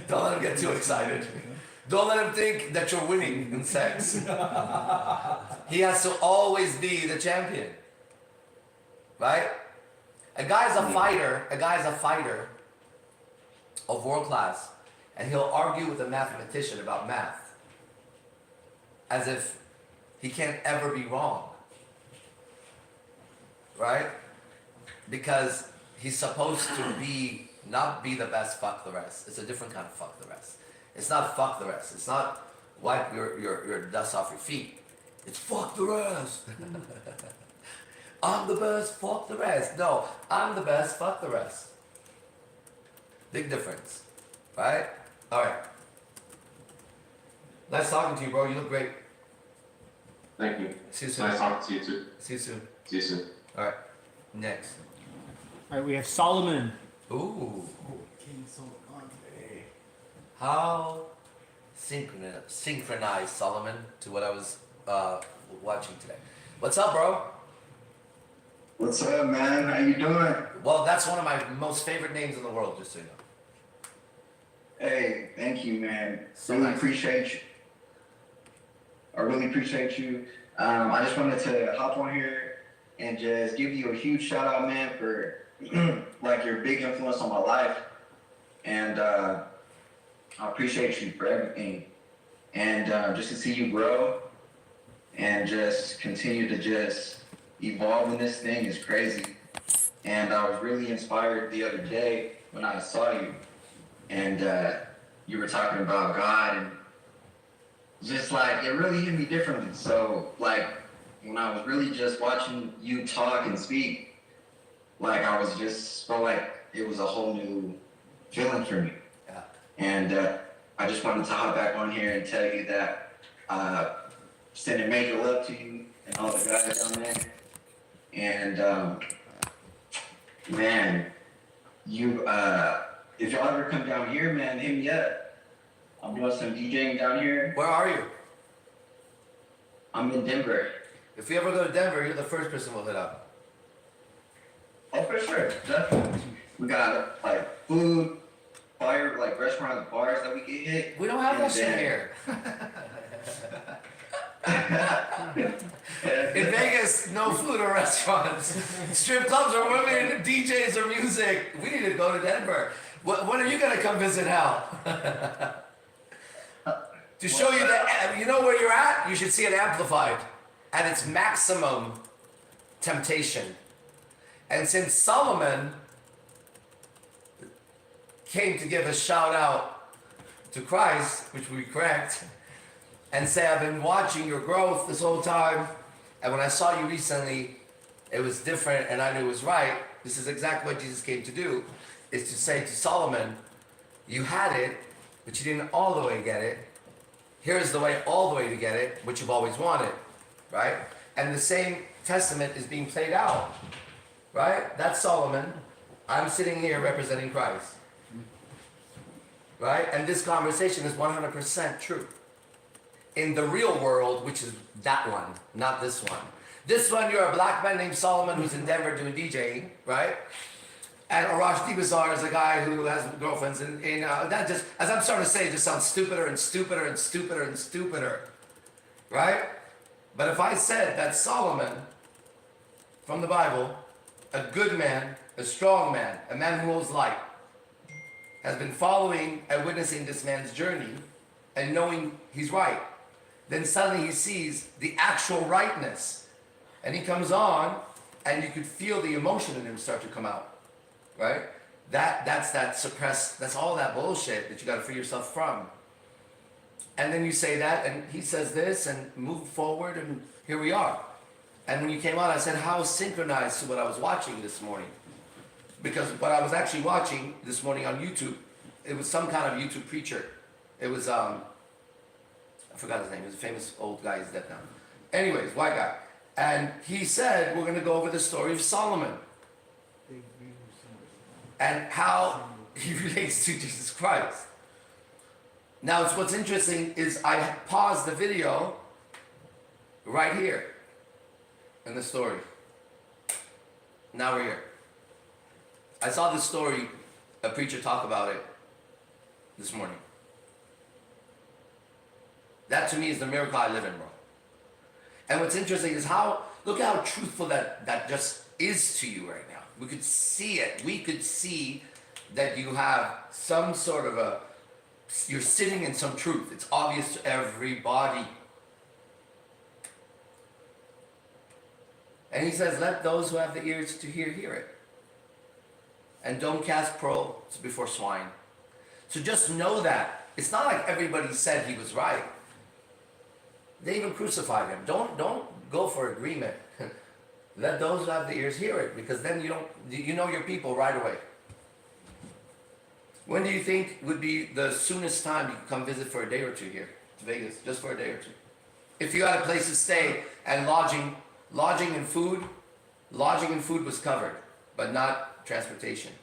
Don't let him get too excited. Don't let him think that you're winning in sex. He has to always be the champion. Right? A guy's a fighter of world class, and he'll argue with a mathematician about math as if he can't ever be wrong. Right? Because he's supposed to be not be the best, fuck the rest. It's a different kind of fuck the rest. It's not fuck the rest. It's not wipe your dust off your feet. It's fuck the rest. I'm the best, fuck the rest. No, I'm the best, fuck the rest. Big difference. Right? Alright. Nice talking to you, bro. You look great. Thank you. See you soon. Nice talking to you too. See you soon. See you soon. Alright. Next. All right, we have Solomon. Ooh. How synchronized Solomon to what I was watching today. What's up, bro? What's up, man? How you doing? Well, that's one of my most favorite names in the world, just so you know. Hey, thank you, man. So really nice. appreciate you. I really appreciate you. I just wanted to hop on here and just give you a huge shout out, man, for like your big influence on my life. And I appreciate you for everything. And just to see you grow and just continue to just evolve in this thing is crazy. And I was really inspired the other day when I saw you. And you were talking about God, and just like it really hit me differently. So like when I was really just watching you talk and speak, like I was just felt like it was a whole new feeling for me. Yeah. And I just wanted to hop back on here and tell you that sending major love to you and all the guys down there. And man, you if y'all ever come down here, man, hit me up. I'm doing some DJing down here. Where are you? I'm in Denver. If you ever go to Denver, you're the first person we'll hit up. Oh, for sure, definitely. We got like food, fire, like restaurants, bars that we can hit. We don't have that shit then- here. In Vegas, no food or restaurants. Strip clubs or women, DJs or music. We need to go to Denver. When are you gonna come visit hell? To show you that, you know where you're at, you should see it amplified at its maximum temptation. And since Solomon came to give a shout out to Christ, which we correct, and say, I've been watching your growth this whole time, and when I saw you recently, it was different and I knew it was right. This is exactly what Jesus came to do, is to say to Solomon, you had it, but you didn't all the way get it. Here's the way all the way to get it, which you've always wanted, right? And the same testament is being played out, right? That's Solomon. I'm sitting here representing Christ, right? And this conversation is 100% true. In the real world, which is that one, not this one. This one, you're a black man named Solomon who's in Denver doing DJing, right? And Arash Dibazar is a guy who has girlfriends, and that just, as I'm starting to say, it just sounds stupider and stupider and stupider and stupider, right? But if I said that Solomon, from the Bible, a good man, a strong man, a man who holds light, has been following and witnessing this man's journey and knowing he's right, then suddenly he sees the actual rightness, and he comes on, and you could feel the emotion in him start to come out. Right? That's that suppressed, that's all that bullshit that you gotta free yourself from. And then you say that, and he says this, and move forward, and here we are. And when you came on, I said, how synchronized to what I was watching this morning? because what I was actually watching this morning on YouTube, it was some kind of YouTube preacher. It was I forgot his name. He was a famous old guy. He's dead now. Anyways, white guy, and he said we're going to go over the story of Solomon and how he relates to Jesus Christ. Now, what's interesting is I paused the video right here in the story. Now we're here. I saw this story, a preacher talk about it this morning. That to me is the miracle I live in, bro. And what's interesting is look how truthful that just is to you right now. We could see it. We could see that you have some sort of you're sitting in some truth. It's obvious to everybody. And he says, let those who have the ears to hear, hear it. And don't cast pearls before swine. So just know that. It's not like everybody said he was right. They even crucified him. Don't go for agreement. Let those who have the ears hear it, because then you know your people right away. When do you think would be the soonest time you could come visit for a day or two here to Vegas, just for a day or two? If you had a place to stay and lodging and food was covered, but not transportation.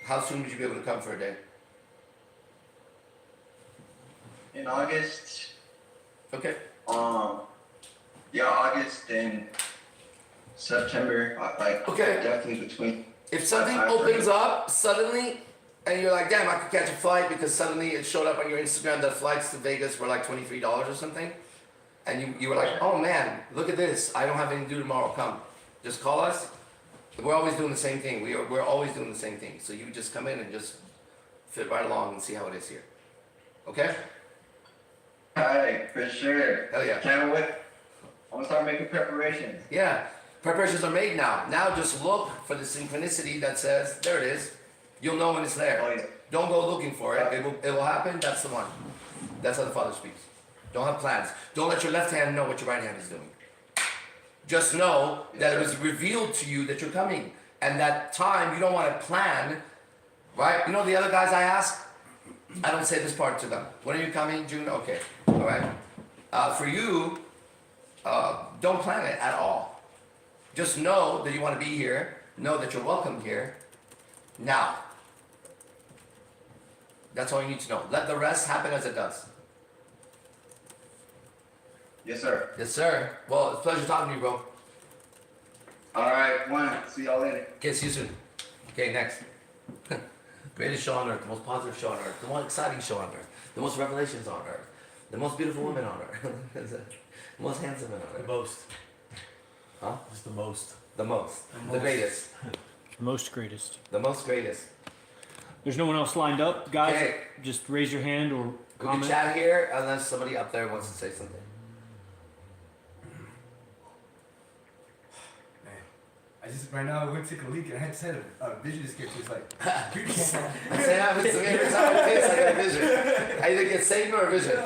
How soon would you be able to come for a day? In August. Okay. Yeah, August and September. Okay. Definitely between. If something opens up suddenly, and you're like, damn, I could catch a flight because suddenly it showed up on your Instagram that flights to Vegas were like $23 or something, and you were like, oh man, look at this, I don't have anything to do tomorrow, come. Just call us. We're always doing the same thing. We're always doing the same thing. So you just come in and just fit right along and see how it is here. Okay? Alright, for sure. Hell yeah. Can't wait. I'm gonna start making preparations. Yeah, preparations are made now. Now just look for the synchronicity that says, there it is. You'll know when it's there. Oh, yeah. Don't go looking for it. It will happen. That's the one. That's how the Father speaks. Don't have plans. Don't let your left hand know what your right hand is doing. Just know that it was revealed to you that you're coming. And that time, you don't want to plan, right? You know the other guys I ask? I don't say this part to them. When are you coming? June? Okay. All right. For you, don't plan it at all. Just know that you want to be here. Know that you're welcome here. Now. That's all you need to know. Let the rest happen as it does. Yes, sir. Yes, sir. Well, it's a pleasure talking to you, bro. Alright, see y'all later. Okay, see you soon. Okay, next. Greatest show on earth, the most positive show on earth, the most exciting show on earth, the most revelations on earth, the most beautiful women on earth, the most handsome men on The earth. most. Huh? Just the most. The most. The greatest. Most greatest. The most greatest. There's no one else lined up, guys. Okay. Just raise your hand or We can comment. chat here unless somebody up there wants to say something. Right now I went to take a leak and I just had a vision escape. So it's like, you can't. Say that happens to me every time I face, I get a vision. I either get saved or a vision.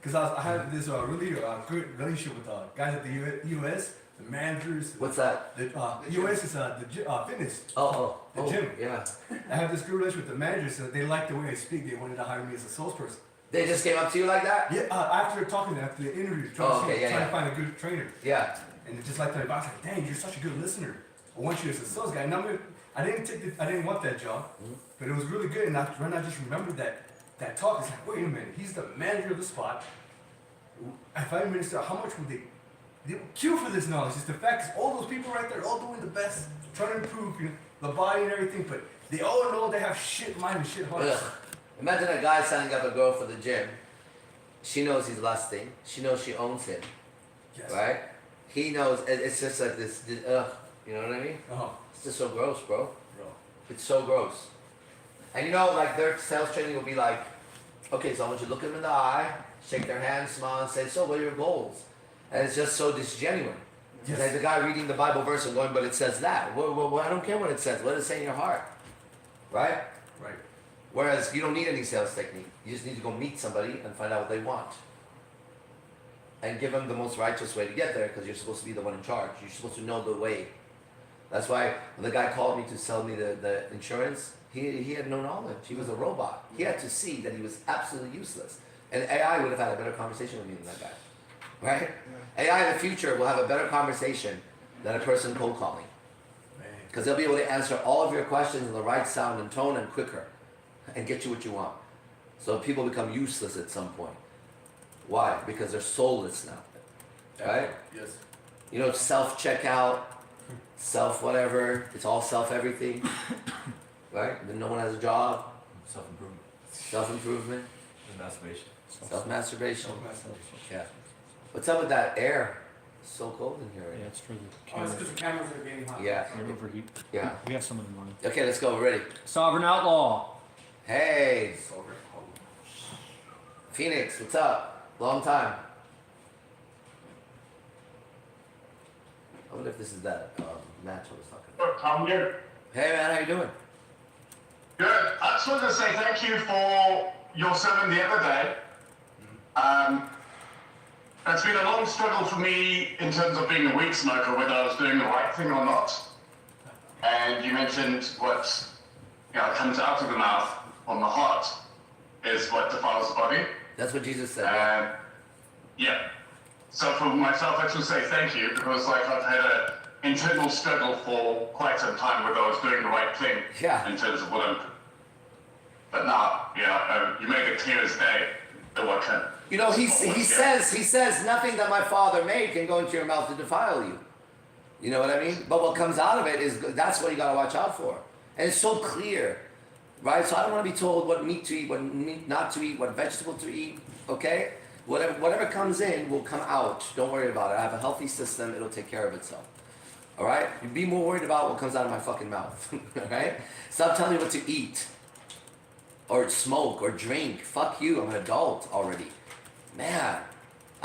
Because I had this really good relationship with guys at the U.S., the managers. What's that? The U.S. is the fitness. The gym. Yeah. I have this good relationship with the managers, so they liked the way I speak. They wanted to hire me as a salesperson. They just came up to you like that? Yeah, after talking to them, after the interview, trying yeah. to find a good trainer. Yeah. And just like that, I was like, dang, you're such a good listener. I want you as a sales guy. And I didn't want that job, but it was really good. And when I just remembered that talk, it's like, wait a minute, he's the manager of the spot. If I minister, how much would they queue for this knowledge? It's the fact is all those people right there, all doing the best, trying to improve the body and everything, but they all know they have shit mind and shit hearts. Ugh. Imagine a guy signing up a girl for the gym. She knows he's lusting. She knows she owns him. Yes. Right? He knows. It's just like this. You know what I mean? Uh-huh. It's just so gross, bro. Bro. It's so gross. And you know, like their sales training will be like, okay, so I want you to look them in the eye, shake their hand, smile, and say, so what are your goals? And it's just so disgenuine. Yes. Like the guy reading the Bible verse and going, but it says that. Well, I don't care what it says. What does it say in your heart? Right? Right. Whereas you don't need any sales technique. You just need to go meet somebody and find out what they want. And give them the most righteous way to get there, because you're supposed to be the one in charge. You're supposed to know the way. That's why when the guy called me to sell me the insurance, he had no knowledge. He was a robot. He had to see that he was absolutely useless. And AI would have had a better conversation with me than that guy. Right? AI in the future will have a better conversation than a person cold calling. Because they'll be able to answer all of your questions in the right sound and tone and quicker and get you what you want. So people become useless at some point. Why? Because they're soulless now. Right? Yes. You know, self-checkout, self-whatever, it's all self-everything. Right? Then no one has a job. Self-improvement. Self-improvement. And masturbation. Self-masturbation. Yeah. What's up with that air? It's so cold in here right Yeah, now. it's for the Oh, it's cameras. because the cameras are getting hot. Yeah. They overheat. Yeah. We have some in the morning. Okay, let's go. We're ready. Sovereign Outlaw. Hey, So very cold. Phoenix, what's up? Long time. I wonder if this is that match I was talking about. I'm good. Hey man, how you doing? Good. I just wanted to say thank you for your sermon the other day. It's been a long struggle for me in terms of being a weed smoker, whether I was doing the right thing or not. And you mentioned what comes out of the mouth on the heart is what defiles the body. That's what Jesus said. And yeah. So for myself, I should say thank you because I've had an internal struggle for quite some time whether I was doing the right thing Yeah. in terms of what I'm. But now, you make it clear as day that what can. You know, he says nothing that my Father made can go into your mouth to defile you. You know what I mean? But what comes out of it is that's what you got to watch out for. And it's so clear, right? So I don't want to be told what meat to eat, what meat not to eat, what vegetable to eat. Okay? Whatever comes in will come out. Don't worry about it. I have a healthy system. It'll take care of itself. All right? You be more worried about what comes out of my fucking mouth. All right? Stop telling me what to eat or smoke or drink. Fuck you. I'm an adult already. Man,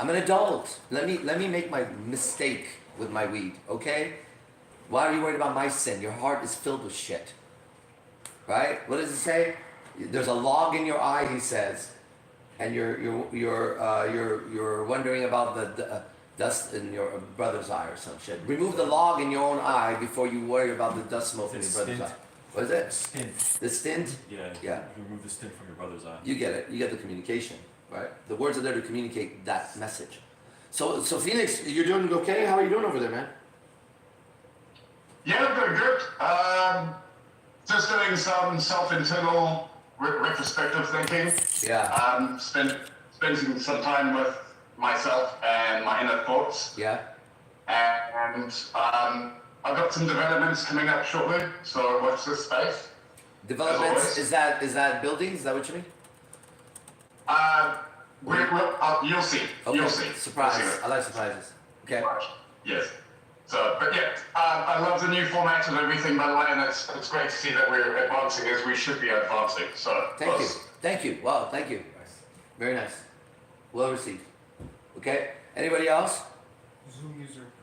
I'm an adult. Let me make my mistake with my weed, okay? Why are you worried about my sin? Your heart is filled with shit. Right? What does it say? There's a log in your eye, he says, and you're wondering about the dust in your brother's eye or some shit. Remove the log in your own eye before you worry about the dust smoke in your brother's eye. What is it? Stint. The stint? Yeah. Yeah. You remove the stint from your brother's eye. You get it. You get the communication, right? The words are there to communicate that message. So Phoenix, you're doing okay? How are you doing over there, man? Yeah, I'm doing good. Just doing some self-internal retrospective thinking. Yeah. Spending some time with myself and my inner thoughts. Yeah. And I've got some developments coming up shortly, so watch this space. Developments, is that buildings? Is that what you mean? You'll see. Okay. You'll see. Surprise. You'll see I like surprises. Okay. Yes. So, but yeah, I love the new format and everything, by the way, and it's great to see that we're advancing as we should be advancing. So, Thank you. Thank you. Wow, thank you. Very nice. Well received. Okay. Anybody else?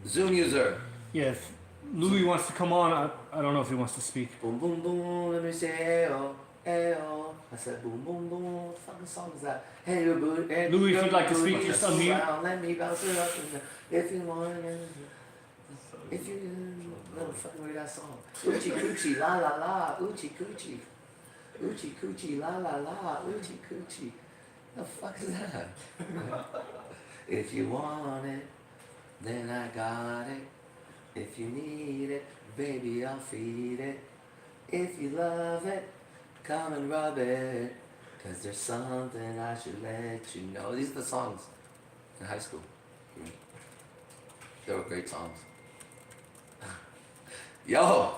Zoom user. Yeah, if Louis wants to come on, I don't know if he wants to speak. Boom, boom, boom. Let me say, ayo, ayo. I said, boom, boom, boom. What the fucking song is that? Hey, your booty. Hey, Louis, if you'd like to your speak, booty, just let's go unmute. around, let me bounce it up. If you want it. If you little fucking weird ass song. Oochie coochie la la la. Oochie coochie. Oochie coochie la la la. Oochie coochie. The fuck is that? If you want it, then I got it. If you need it, baby, I'll feed it. If you love it, come and rub it. Cause there's something I should let you know. These are the songs in high school. They were great songs. Yo!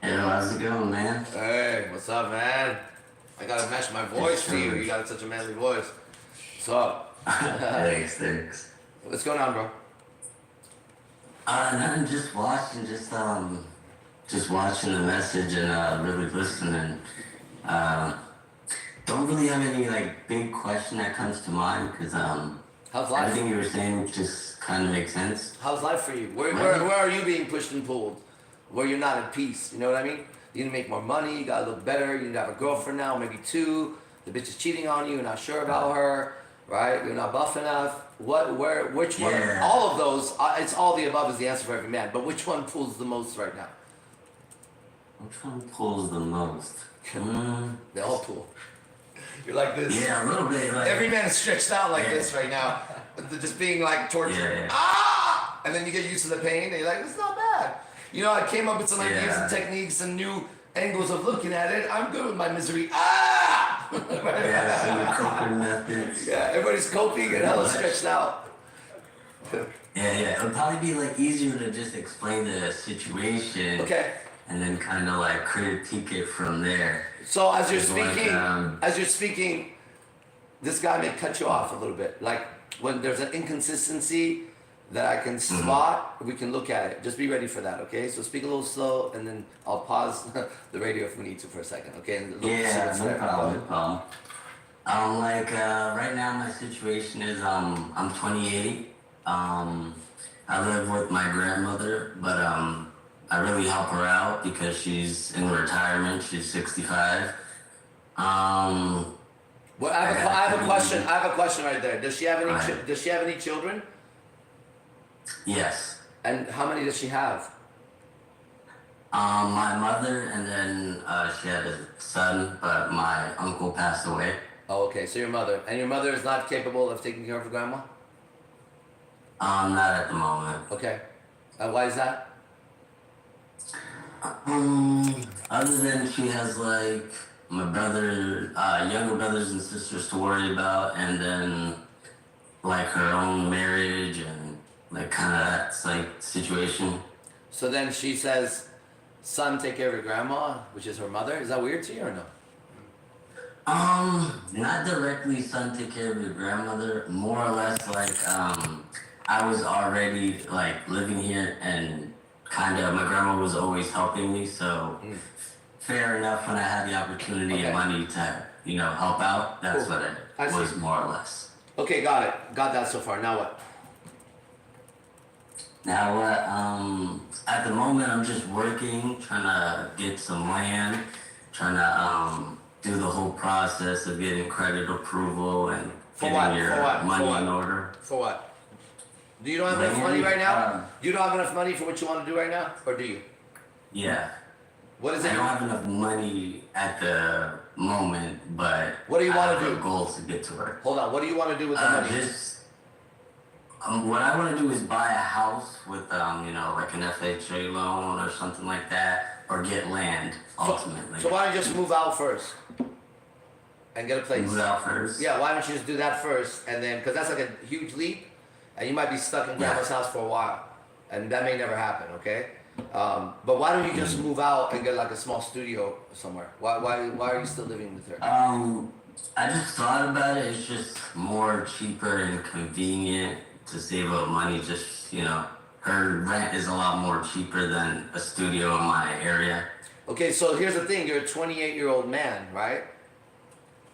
Hey, how's it going, man? Hey, what's up, man? I gotta match my voice to you. You got such a manly voice. What's up? Thanks. What's going on, bro? Nothing, just watching the message and really listening. Don't really have any big question that comes to mind because How's life? everything you were saying just kind of makes sense. How's life for you? Where are you being pushed and pulled? Where you're not at peace, you know what I mean? You need to make more money, you gotta look better, you need to have a girlfriend now, maybe two. The bitch is cheating on you, you're not sure about her. right? You're not buff enough. Which one? Yeah. All of those. It's all the above is the answer for every man. But which one pulls the most right now? Which one pulls the most? They all pull. You're like this. Yeah, a little bit. Like, Every man is stretched out like this right now, just being like tortured. Yeah. Ah! And then you get used to the pain, and you're like, it's not bad. You know, I came up with some ideas and techniques and new angles of looking at it. I'm good with my misery. Ah! Yeah, so the coping methods. Yeah, everybody's coping and hella stretched out. Yeah. It'll probably be like easier to just explain the situation. Okay. And then kind of like critique it from there. So as you're It's like, speaking, this guy may cut you off a little bit. Like when there's an inconsistency that I can spot, we can look at it. Just be ready for that, okay? So speak a little slow, and then I'll pause the radio if we need to for a second, okay? And look, see Yeah, what's no there. problem, no problem. Right now my situation is, I'm 28. I live with my grandmother, but, I really help her out because she's in retirement. She's 65. Well, I have a question. I have a question right there. Does she have any? Right. Does she have any children? Yes. And how many does she have? My mother, and then she had a son, but my uncle passed away. Oh, okay. So your mother, and your mother is not capable of taking care of her grandma. Not at the moment. Okay. Why is that? Other than she has like my brother, younger brothers and sisters to worry about, and then like her own marriage and like kind of that like situation. So then she says, "Son, take care of your grandma," which is her mother. Is that weird to you or no? Not directly, son, take care of your grandmother. More or less like I was already like living here and kind of my grandma was always helping me, so fair enough when I had the opportunity and money to help out. That's Cool. what I it see. was more or less. Okay, got it. Got that so far. Now what? Now what? At the moment I'm just working, trying to get some land, trying to do the whole process of getting credit approval and For getting what? your For what? money For what? in order. For what? Do you don't have enough money right now? You don't have enough money for what you want to do right now, or do you? Yeah. What is I it? don't have enough money at the moment, but What do you wanna I have do? a goal to get to it. Hold on. What do you want to do with the money? What I want to do is buy a house with like an FHA loan or something like that, or get land ultimately. So why don't you just move out first and get a place? Move out first. Yeah. Why don't you just do that first, and then because that's like a huge leap, and you might be stuck in grandma's house for a while, and that may never happen. Okay. But why don't you just move out and get like a small studio somewhere? Why are you still living with her? I just thought about it. It's just more cheaper and convenient to save up money. Just her rent is a lot more cheaper than a studio in my area. Okay, so here's the thing. You're a 28-year-old man, right?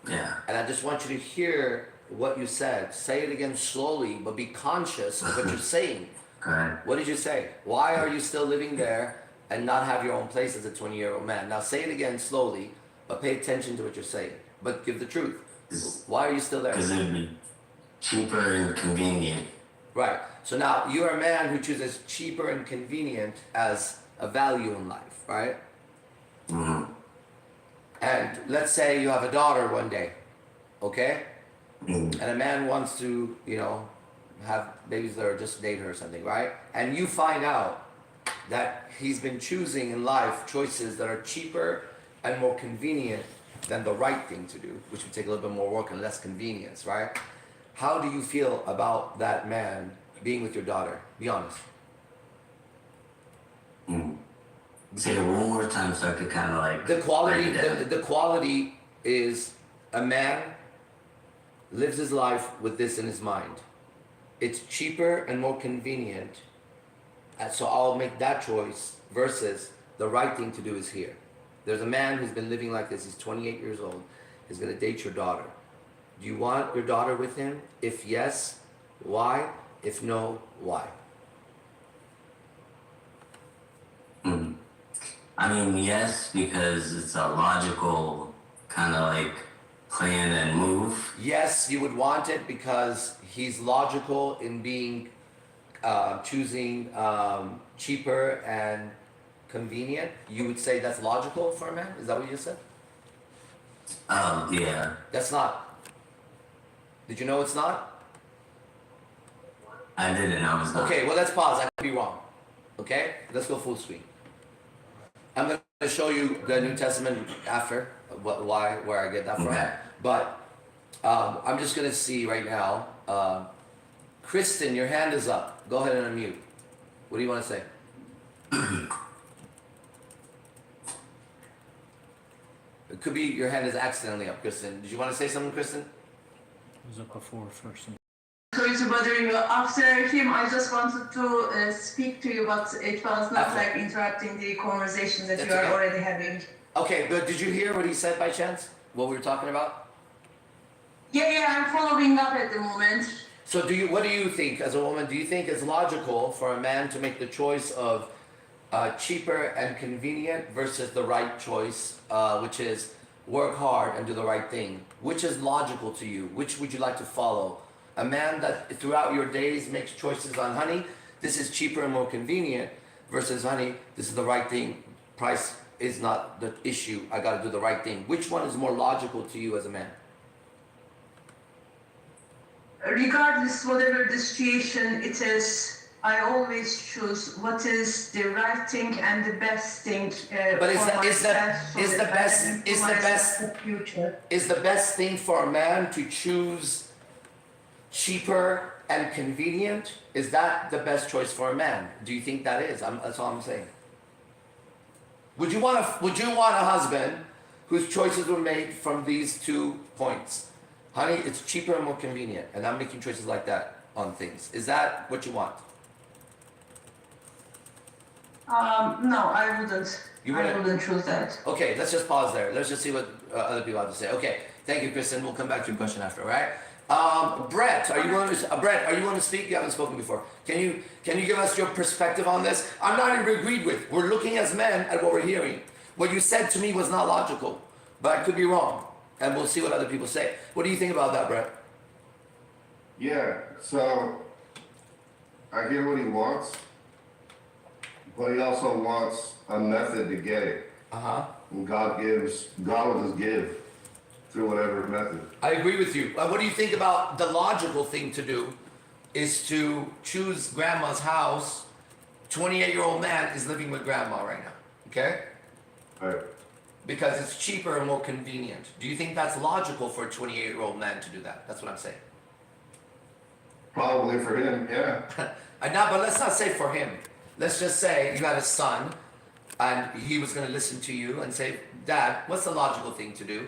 Yeah. And I just want you to hear what you said. Say it again slowly, but be conscious of what you're saying. Correct. What did you say? Why are you still living there and not have your own place as a 20-year-old man? Now say it again slowly, but pay attention to what you're saying. But give the truth. Why are you still there? Because it would be cheaper and convenient. Right. So now you're a man who chooses cheaper and convenient as a value in life, right? Mm-hmm. And let's say you have a daughter one day, okay? Mm-hmm. And a man wants to, have babies that are just date her or something, right? And you find out that he's been choosing in life choices that are cheaper and more convenient than the right thing to do, which would take a little bit more work and less convenience, right? How do you feel about that man being with your daughter? Be honest. Say it one more time so I could kind of like The quality, break it down. the quality is a man lives his life with this in his mind. It's cheaper and more convenient, and so I'll make that choice versus the right thing to do is here. There's a man who's been living like this. He's 28 years old. He's going to date your daughter. Do you want your daughter with him? If yes, why? If no, why? I mean, yes, because it's a logical kind of like plan and move. Yes, you would want it because he's logical in being choosing cheaper and convenient. You would say that's logical for a man? Is that what you just said? Yeah. That's not. Did you know it's not? I didn't know it was not. Okay, well, let's pause. I could be wrong. Okay? Let's go full screen. I'm going to show you the New Testament after, where I get that from. Okay. But I'm just going to see right now. Kristen, your hand is up. Go ahead and unmute. What do you want to say? It could be your hand is accidentally up, Kristen. Did you want to say something, Kristen? It was up before first. Sorry to bother you. After him, I just wanted to speak to you, but it was not like interrupting the conversation that you are already having. Okay, but did you hear what he said by chance? What we were talking about? Yeah, I'm following up at the moment. So what do you think as a woman? Do you think it's logical for a man to make the choice of cheaper and convenient versus the right choice, which is work hard and do the right thing? Which is logical to you? Which would you like to follow? A man that throughout your days makes choices on, honey, this is cheaper and more convenient, versus, honey, this is the right thing. Price is not the issue. I got to do the right thing. Which one is more logical to you as a man? Regardless, whatever the situation it is, I always choose what is the right thing and the best thing But is the best thing for a man to choose cheaper and convenient? Is that the best choice for a man? Do you think that is? That's all I'm saying. Would you want a husband whose choices were made from these 2 points? Honey, it's cheaper and more convenient, and I'm making choices like that on things. Is that what you want? No, I wouldn't. I wouldn't choose that. Okay, let's just pause there. Let's just see what other people have to say. Okay, thank you, Kristen. We'll come back to your question after, all right? Brett, are you willing to speak? You haven't spoken before. Can you give us your perspective on this? I'm not even agreed with. We're looking as men at what we're hearing. What you said to me was not logical, but I could be wrong, and we'll see what other people say. What do you think about that, Brett? Yeah, so I get what he wants, but he also wants a method to get it. And God will just give through whatever method. I agree with you. What do you think about the logical thing to do is to choose grandma's house? 28-year-old man is living with grandma right now, okay? Right. Because it's cheaper and more convenient. Do you think that's logical for a 28-year-old man to do that? That's what I'm saying. Probably for him, yeah. But let's not say for him. Let's just say you had a son and he was going to listen to you and say, Dad, what's the logical thing to do?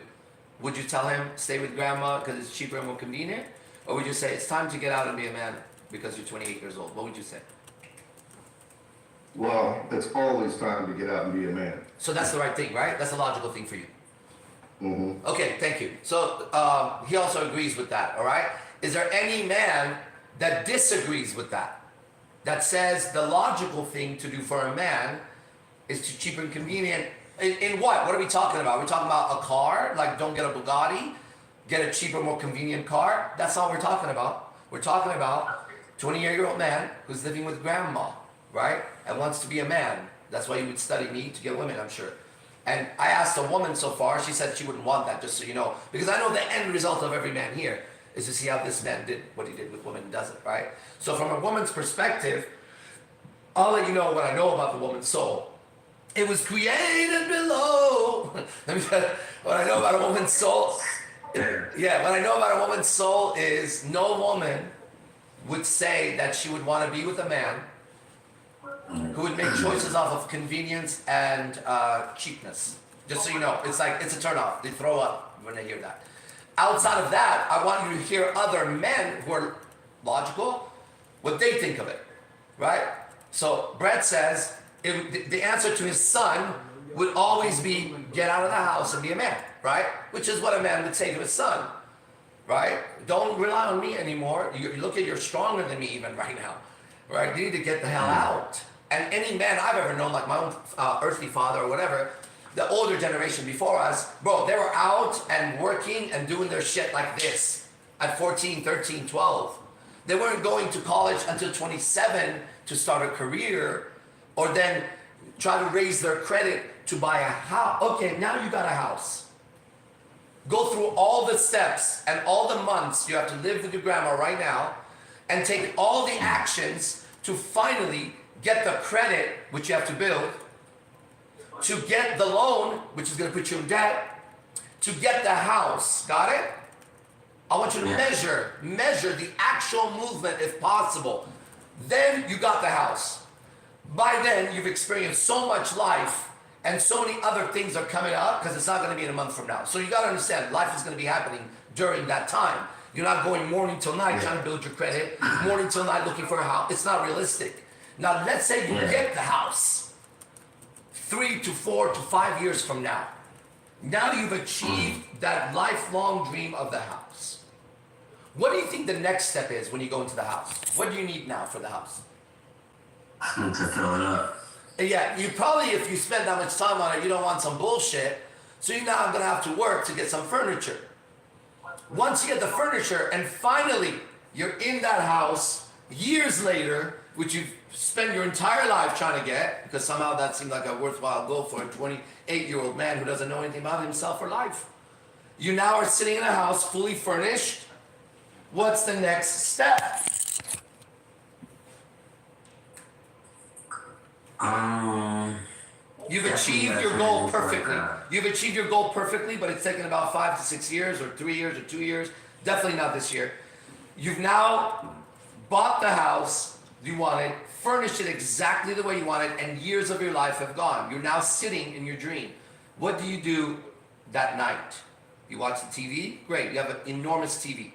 Would you tell him, stay with grandma because it's cheaper and more convenient? Or would you say, it's time to get out and be a man because you're 28 years old? What would you say? Well, it's always time to get out and be a man. So that's the right thing, right? That's a logical thing for you. Mm-hmm. Okay, thank you. So he also agrees with that, all right? Is there any man that disagrees with that? That says the logical thing to do for a man is to cheaper and convenient. In what? What are we talking about? Are we talking about a car? Like, don't get a Bugatti, get a cheaper, more convenient car? That's all we're talking about. We're talking about 28-year-old man who's living with grandma, right? And wants to be a man. That's why you would study me to get women, I'm sure. And I asked a woman so far, she said she wouldn't want that, just so you know. Because I know the end result of every man here is to see how this man did what he did with women and doesn't, right? So from a woman's perspective, I'll let you know what I know about the woman's soul. It was created below. Let me tell you what I know about a woman's soul. Yeah, what I know about a woman's soul is no woman would say that she would want to be with a man who would make choices off of convenience and cheapness. Just so you know, it's like, it's a turnoff. They throw up when they hear that. Outside of that, I want you to hear other men who are logical, what they think of it, right? So Brett says, the answer to his son would always be, get out of the house and be a man, right? Which is what a man would say to his son, right? Don't rely on me anymore. You look at, you're stronger than me even right now, right? You need to get the hell out. And any man I've ever known, like my own earthly father or whatever, the older generation before us, bro, they were out and working and doing their shit like this at 14, 13, 12. They weren't going to college until 27 to start a career or then try to raise their credit to buy a house. Okay, now you got a house. Go through all the steps and all the months you have to live with your grandma right now and take all the actions to finally get the credit, which you have to build, to get the loan, which is going to put you in debt, to get the house. Got it? I want you to measure the actual movement if possible. Then you got the house. By then, you've experienced so much life and so many other things are coming up because it's not going to be in a month from now. So you got to understand, life is going to be happening during that time. You're not going morning till night trying to build your credit, morning till night looking for a house. It's not realistic. Now, let's say you get the house 3 to 4 to 5 years from now. Now you've achieved that lifelong dream of the house. What do you think the next step is when you go into the house? What do you need now for the house? To fill it up. Yeah, you probably, if you spend that much time on it, you don't want some bullshit. So you're now going to have to work to get some furniture. Once you get the furniture and finally you're in that house years later, which you've spent your entire life trying to get, because somehow that seemed like a worthwhile goal for a 28-year-old man who doesn't know anything about himself or life. You now are sitting in a house fully furnished. What's the next step? You've achieved your goal perfectly. You've achieved your goal perfectly, but it's taken about 5 to 6 years or 3 years or 2 years. Definitely not this year. You've now bought the house you wanted, furnished it exactly the way you wanted, and years of your life have gone. You're now sitting in your dream. What do you do that night? You watch the TV? Great, you have an enormous TV.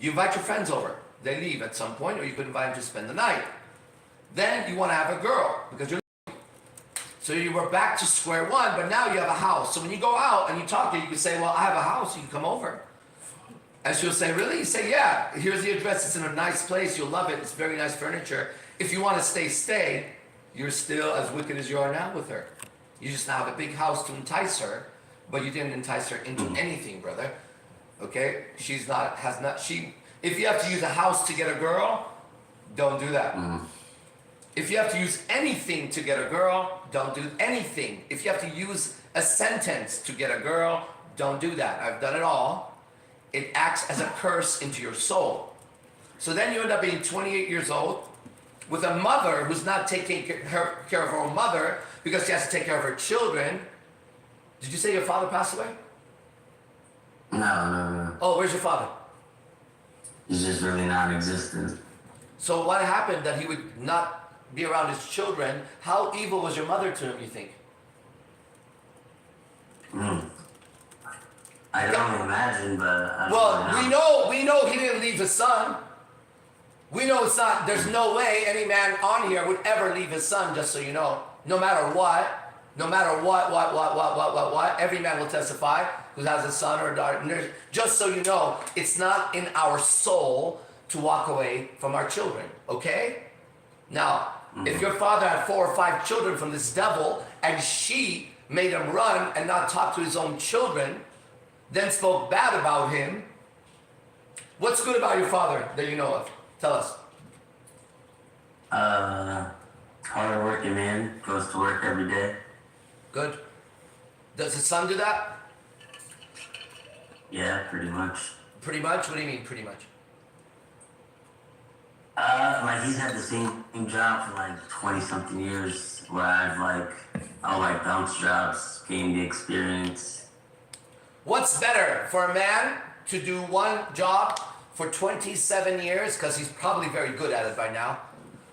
You invite your friends over. They leave at some point, or you could invite them to spend the night. Then you want to have a girl, because you're so you were back to square one, but now you have a house. So when you go out and you talk to her, you can say, well, I have a house, you can come over. And she'll say, really? You say, yeah, here's the address, it's in a nice place, you'll love it, it's very nice furniture. If you want to stay, you're still as wicked as you are now with her. You just now have a big house to entice her, but you didn't entice her into anything, brother. Okay? If you have to use a house to get a girl, don't do that. If you have to use anything to get a girl, don't do anything. If you have to use a sentence to get a girl, don't do that. I've done it all. It acts as a curse into your soul. So then you end up being 28 years old with a mother who's not taking care of her own mother because she has to take care of her children. Did you say your father passed away? No. Oh, where's your father? He's just really non-existent. So what happened that he would not be around his children? How evil was your mother to him, you think? I don't imagine, but I we know he didn't leave his son. We know it's not, there's no way any man on here would ever leave his son, just so you know. No matter what, every man will testify who has a son or a daughter. Just so you know, it's not in our soul to walk away from our children, okay? Now, if your father had 4 or 5 children from this devil and she made him run and not talk to his own children, then spoke bad about him, what's good about your father that you know of? Tell us. Hard-working man, goes to work every day. Good. Does his son do that? Yeah, pretty much. Pretty much? What do you mean, pretty much? Like he's had the same job for like 20-something years, where I'll bounce jobs, gain the experience. What's better for a man to do one job for 27 years, because he's probably very good at it by now?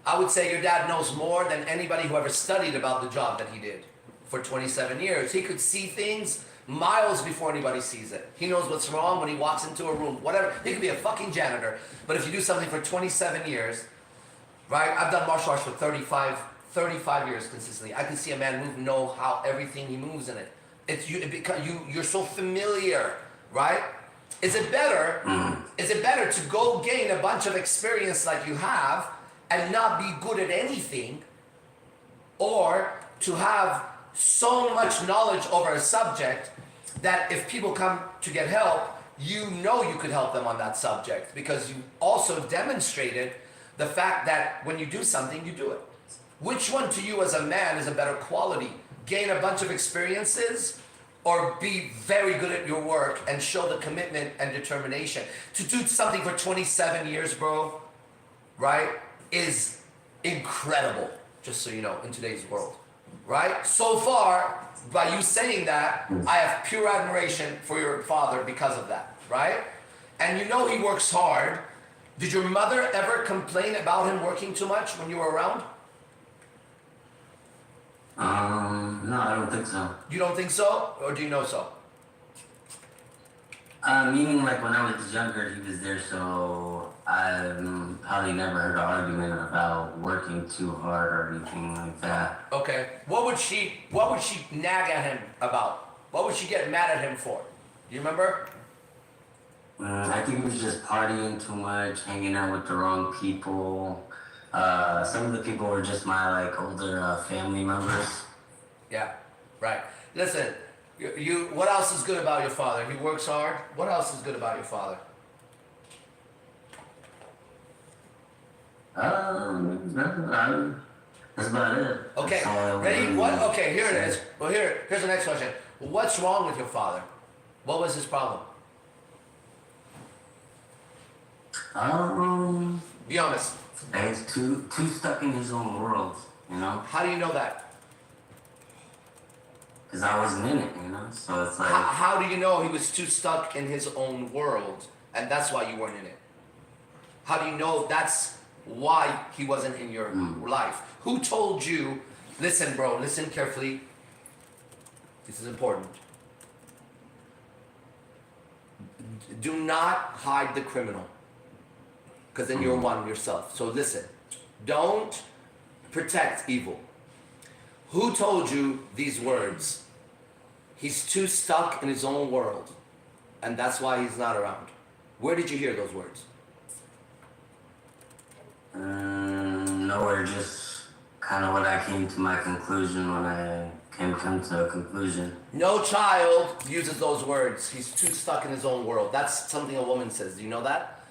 I would say your dad knows more than anybody who ever studied about the job that he did for 27 years. He could see things miles before anybody sees it. He knows what's wrong when he walks into a room, whatever. He could be a fucking janitor, but if you do something for 27 years, right? I've done martial arts for 35 years consistently. I can see a man move, know how everything he moves in it. You're so familiar, right? Is it better to go gain a bunch of experience like you have and not be good at anything, or to have so much knowledge over a subject that if people come to get help, you know you could help them on that subject because you also demonstrated the fact that when you do something, you do it. Which one to you as a man is a better quality? Gain a bunch of experiences or be very good at your work and show the commitment and determination? To do something for 27 years, bro, right, is incredible, just so you know, in today's world, right? So far, by you saying that, I have pure admiration for your father because of that, right? And you know he works hard. Did your mother ever complain about him working too much when you were around? No, I don't think so. You don't think so? Or do you know so? Meaning like when I was younger, he was there, so I probably never heard an argument about working too hard or anything like that. Okay. What would she nag at him about? What would she get mad at him for? Do you remember? I think he was just partying too much, hanging out with the wrong people. Some of the people were just my like older family members. Yeah, right. Listen, you. What else is good about your father? He works hard. What else is good about your father? That's about it. Okay, ready? What? Okay, here it is. Well, here's the next question. What's wrong with your father? What was his problem? Be honest. He's too stuck in his own world, you know? How do you know that? Because I wasn't in it, you know? So it's like... How do you know he was too stuck in his own world, and that's why you weren't in it? How do you know that's why he wasn't in your life? Who told you, listen, bro, listen carefully. This is important. Do not hide the criminal, because then you're one yourself. So listen, don't protect evil. Who told you these words? He's too stuck in his own world, and that's why he's not around. Where did you hear those words? Nowhere, just kind of what I came to my conclusion when I come to a conclusion. No child uses those words. He's too stuck in his own world. That's something a woman says. Do you know that?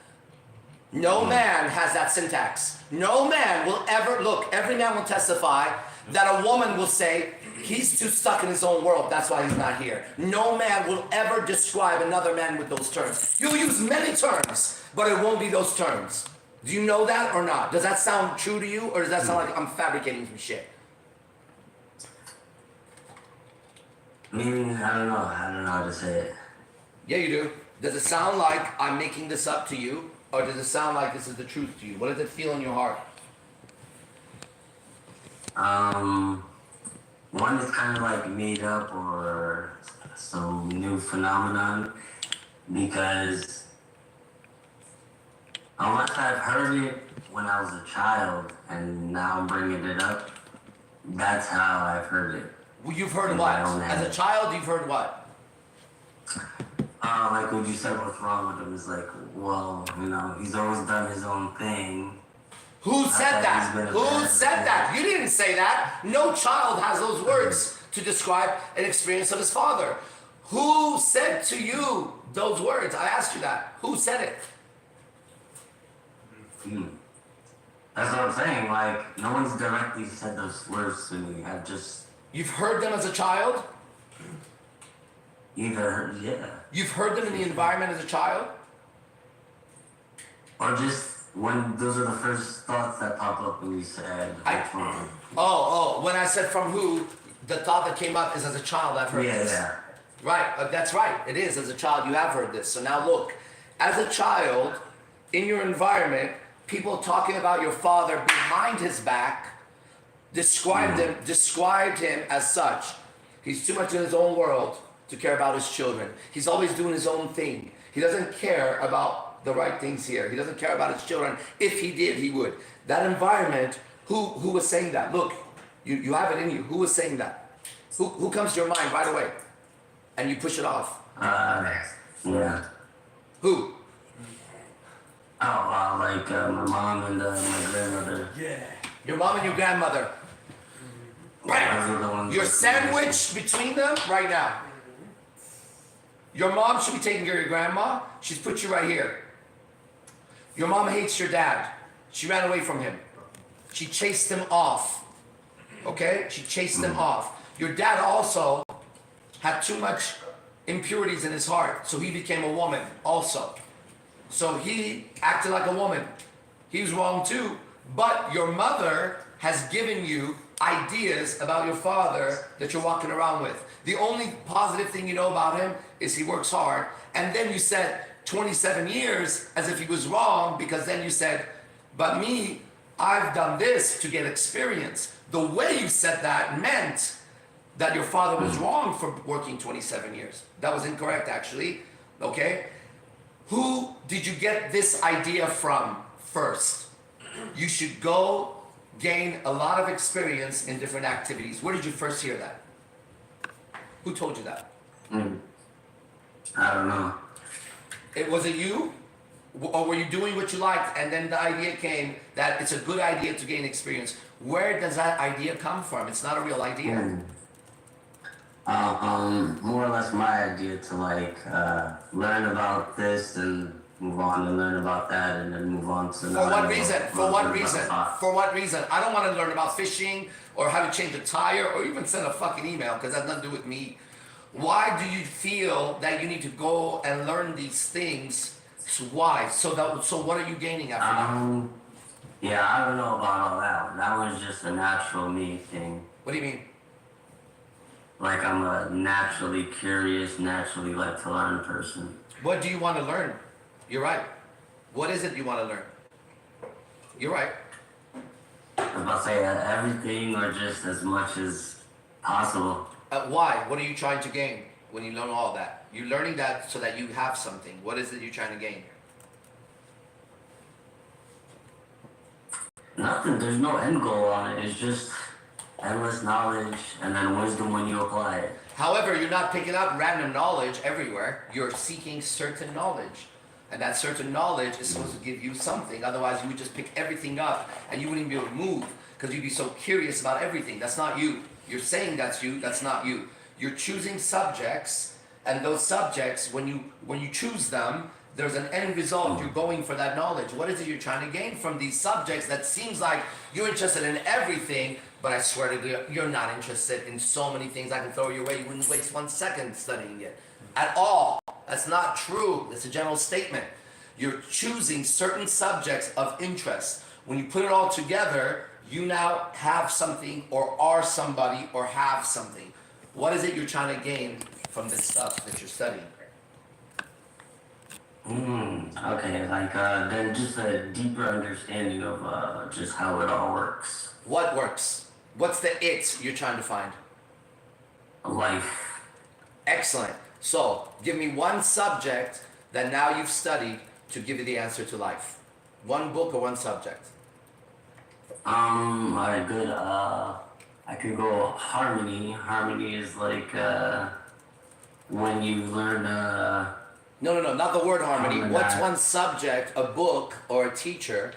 No man has that syntax. No man will ever, look, every man will testify that a woman will say, he's too stuck in his own world, that's why he's not here. No man will ever describe another man with those terms. You'll use many terms, but it won't be those terms. Do you know that or not? Does that sound true to you, or does that sound like I'm fabricating some shit? I don't know how to say it. Yeah, you do. Does it sound like I'm making this up to you, or does it sound like this is the truth to you? What does it feel in your heart? One is kind of like made up or some new phenomenon, because unless I've heard it when I was a child and now I'm bringing it up, that's how I've heard it. Well, you've heard what? As a child, you've heard what? Like what you said, what's wrong with him is like, well, you know, he's always done his own thing. Who said that? Who said that? You didn't say that. No child has those words to describe an experience of his father. Who said to you those words? I asked you that. Who said it? That's what I'm saying. Like, no one's directly said those words to me. I've just... You've heard them as a child? Yeah. You've heard them in the environment as a child? Or just when those are the first thoughts that pop up when you said... When I said from who, the thought that came up is as a child I've heard this. Yeah. Right, that's right. It is. As a child you have heard this. So now look, as a child, in your environment, people talking about your father behind his back described him as such. He's too much in his own world to care about his children. He's always doing his own thing. He doesn't care about the right things here. He doesn't care about his children. If he did, he would. That environment, who was saying that? Look, you have it in you. Who was saying that? Who comes to your mind right away? And you push it off. Yeah. Who? My mom and my grandmother. Yeah. Your mom and your grandmother. Bam! You're sandwiched between them right now. Your mom should be taking care of your grandma. She's put you right here. Your mom hates your dad. She ran away from him. She chased him off. Okay? She chased him off. Your dad also had too much impurities in his heart, so he became a woman also. So he acted like a woman. He was wrong too. But your mother has given you ideas about your father that you're walking around with. The only positive thing you know about him is he works hard. And then you said 27 years as if he was wrong, because then you said, but me, I've done this to get experience. The way you said that meant that your father was wrong for working 27 years. That was incorrect, actually. Okay? Who did you get this idea from first? You should go gain a lot of experience in different activities. Where did you first hear that? Who told you that? I don't know. Was it you? Or were you doing what you liked and then the idea came that it's a good idea to gain experience? Where does that idea come from? It's not a real idea. More or less my idea to learn about this and move on and learn about that and then move on to For what reason? For what reason? For what reason? I don't want to learn about fishing or how to change a tire or even send a fucking email because that has nothing to do with me. Why do you feel that you need to go and learn these things? So why? So what are you gaining after that? Yeah, I don't know about all that one. That one's just a natural me thing. What do you mean? Like I'm a naturally curious, naturally like to learn person. What do you want to learn? You're right. What is it you want to learn? You're right. I was about to say everything or just as much as possible. Why? What are you trying to gain when you learn all that? You're learning that so that you have something. What is it you're trying to gain? Nothing. There's no end goal on it. It's just endless knowledge and then wisdom when you apply it. However, you're not picking up random knowledge everywhere. You're seeking certain knowledge. And that certain knowledge is supposed to give you something. Otherwise, you would just pick everything up and you wouldn't be able to move because you'd be so curious about everything. That's not you. You're saying that's you. That's not you. You're choosing subjects, and those subjects, when you choose them, there's an end result. You're going for that knowledge. What is it you're trying to gain from these subjects that seems like you're interested in everything, but I swear to you, you're not interested in so many things I can throw your way. You wouldn't waste 1 second studying it at all. That's not true. It's a general statement. You're choosing certain subjects of interest. When you put it all together, you now have something or are somebody or have something. What is it you're trying to gain from this stuff that you're studying? Okay, then just a deeper understanding of just how it all works. What works? What's the it you're trying to find? Life. Excellent. So, give me one subject that now you've studied to give you the answer to life. One book or one subject. Alright, good. I could go harmony. Harmony is like when you learn No, not the word harmony. Harmonize. What's one subject, a book, or a teacher,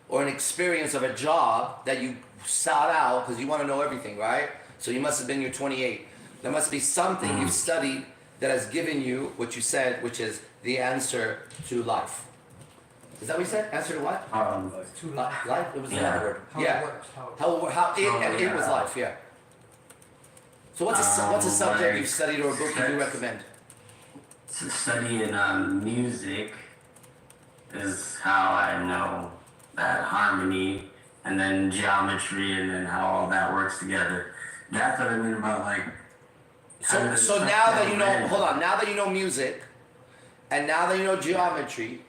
or an experience of a job that you sought out because you want to know everything, right? So you must have been your 28. There must be something you've studied that has given you what you said, which is the answer to life. Is that what you said? Answer to what? To life. Life? It was Yeah. another word. How Yeah. it works. It was life, yeah. So what's a subject you've studied or a book you do recommend? Studying music is how I know that harmony, and then geometry, and then how all that works together. That's what I mean about So now that you know, hold on, now that you know music, and now that you know geometry,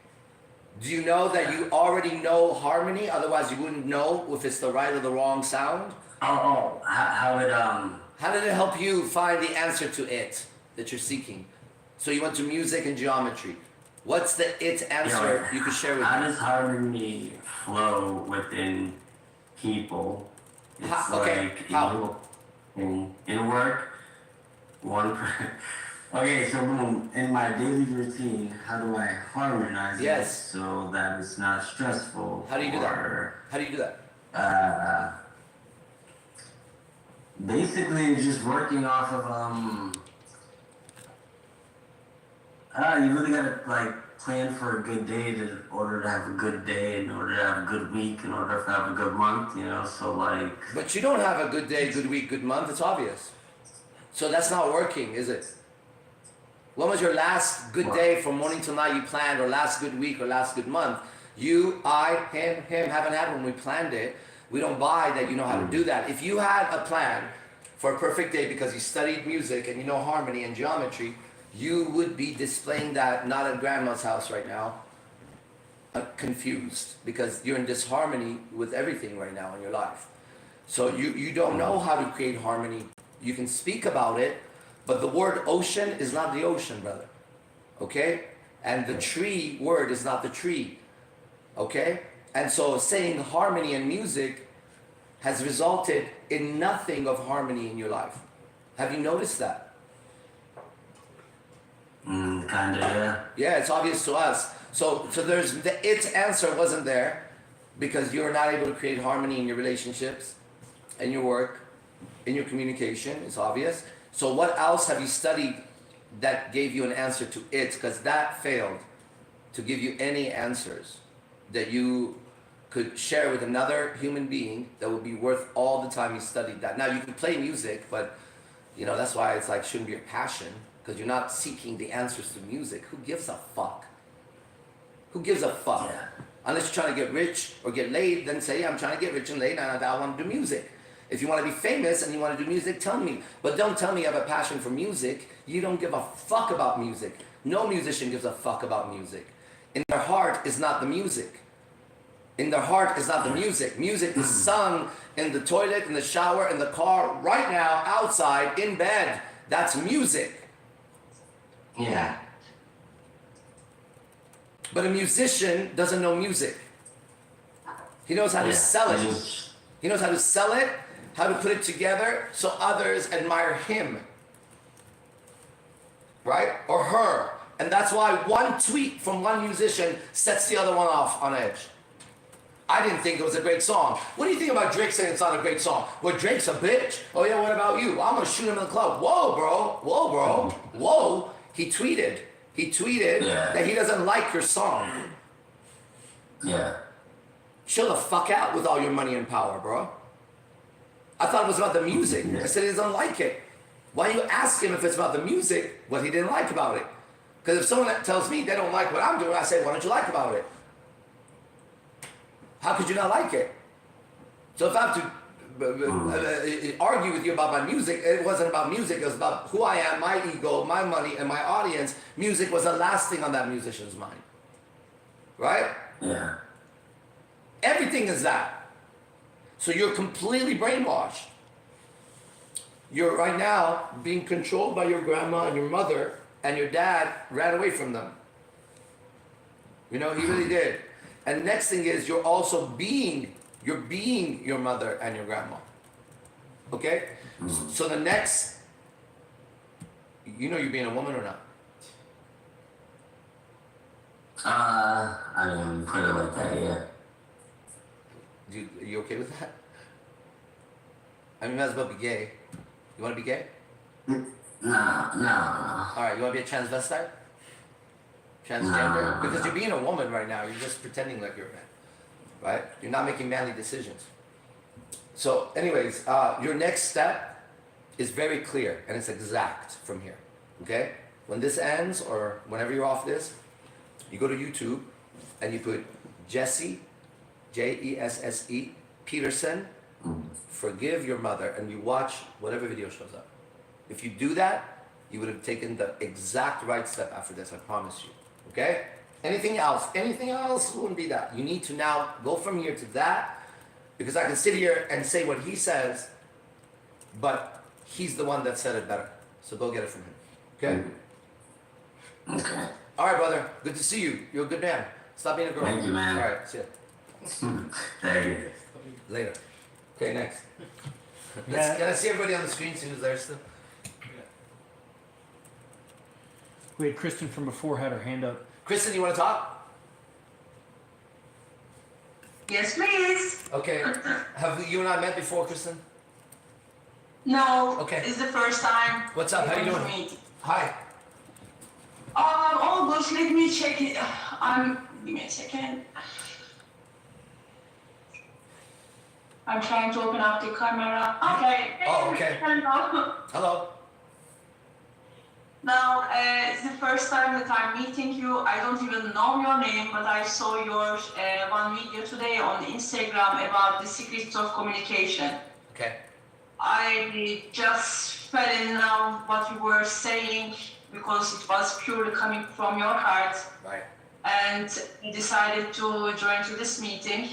do you know that you already know harmony? Otherwise, you wouldn't know if it's the right or the wrong sound. How did it help you find the answer to it that you're seeking? So you went to music and geometry. What's the it answer you could share with me? How does harmony flow within people? It's How? In work, okay, so boom, in my daily routine, how do I harmonize it so that it's not stressful? How do you do that? How do you do that? Basically, just working off of you really gotta like plan for a good day in order to have a good day, in order to have a good week, in order to have a good month, you know. So like. But you don't have a good day, good week, good month. It's obvious. So that's not working, is it? When was your last good day from morning till night you planned, or last good week, or last good month? You, I, him haven't had when we planned it. We don't buy that you know how to do that. If you had a plan for a perfect day because you studied music and you know harmony and geometry, you would be displaying that not at grandma's house right now, confused, because you're in disharmony with everything right now in your life. So you don't know how to create harmony. You can speak about it, but the word ocean is not the ocean, brother. Okay? And the tree word is not the tree. Okay? And so saying harmony and music has resulted in nothing of harmony in your life. Have you noticed that? Kinda, yeah. Yeah, it's obvious to us. So there's its answer wasn't there because you're not able to create harmony in your relationships, in your work, in your communication. It's obvious. So what else have you studied that gave you an answer to it? Because that failed to give you any answers that you could share with another human being that would be worth all the time you studied that. Now you can play music, but you know that's why it's like shouldn't be a passion, because you're not seeking the answers to music. Who gives a fuck? Who gives a fuck? Yeah. Unless you're trying to get rich or get laid, then say, I'm trying to get rich and laid and I want to do music. If you want to be famous and you want to do music, tell me. But don't tell me you have a passion for music. You don't give a fuck about music. No musician gives a fuck about music. In their heart is not the music. In their heart is not the music. Music is sung in the toilet, in the shower, in the car, right now, outside, in bed. That's music. Yeah. But a musician doesn't know music. He knows how to sell it. He knows how to sell it, how to put it together so others admire him. Right? Or her. And that's why one tweet from one musician sets the other one off on edge. I didn't think it was a great song. What do you think about Drake saying it's not a great song? Well, Drake's a bitch. Oh yeah, what about you? I'm gonna shoot him in the club. Whoa, bro. Whoa, bro. Whoa. He tweeted that he doesn't like your song. Yeah. Chill the fuck out with all your money and power, bro. I thought it was about the music. I said he doesn't like it. Why you ask him if it's about the music, what he didn't like about it? Because if someone tells me they don't like what I'm doing, I say, what don't you like about it? How could you not like it? So if I have to argue with you about my music, it wasn't about music, it was about who I am, my ego, my money, and my audience. Music was the last thing on that musician's mind. Right? Yeah. Everything is that. So you're completely brainwashed. You're right now being controlled by your grandma and your mother, and your dad ran away from them. You know, he really did. And next thing is you're also being your mother and your grandma. Okay? So the next, you know you're being a woman or not? I didn't put it like that, yeah. Are you okay with that? I mean, you might as well be gay. You want to be gay? No. Alright, you want to be a transvestite? Transgender? No. Because you're being a woman right now. You're just pretending like you're a man. Right? You're not making manly decisions. So, anyways, your next step is very clear and it's exact from here. Okay? When this ends or whenever you're off this, you go to YouTube and you put Jesse, Jesse, Peterson, forgive your mother, and you watch whatever video shows up. If you do that, you would have taken the exact right step after this, I promise you. Okay? Anything else wouldn't be that. You need to now go from here to that, because I can sit here and say what he says, but he's the one that said it better. So go get it from him. Okay? Okay. All right, brother. Good to see you. You're a good man. Stop being a girl. Thank you, man. All right, see ya. Thank you. Later. Okay, next. Yeah. Can I see everybody on the screen, see who's there still? We had Kristen from before had her hand up. Kristen, you want to talk? Yes, please. Okay. Have you and I met before, Kristen? No. Okay. It's the first time. What's up? How you we're doing? going to meet. Hi. Oh gosh, let me check it. Give me a second. I'm trying to open up the camera. Okay. Oh, okay. Hello. Hello. Now, it's the first time that I'm meeting you. I don't even know your name, but I saw your one video today on Instagram about the secrets of communication. Okay. I just fell in love what you were saying because it was purely coming from your heart. Right. And decided to join to this meeting.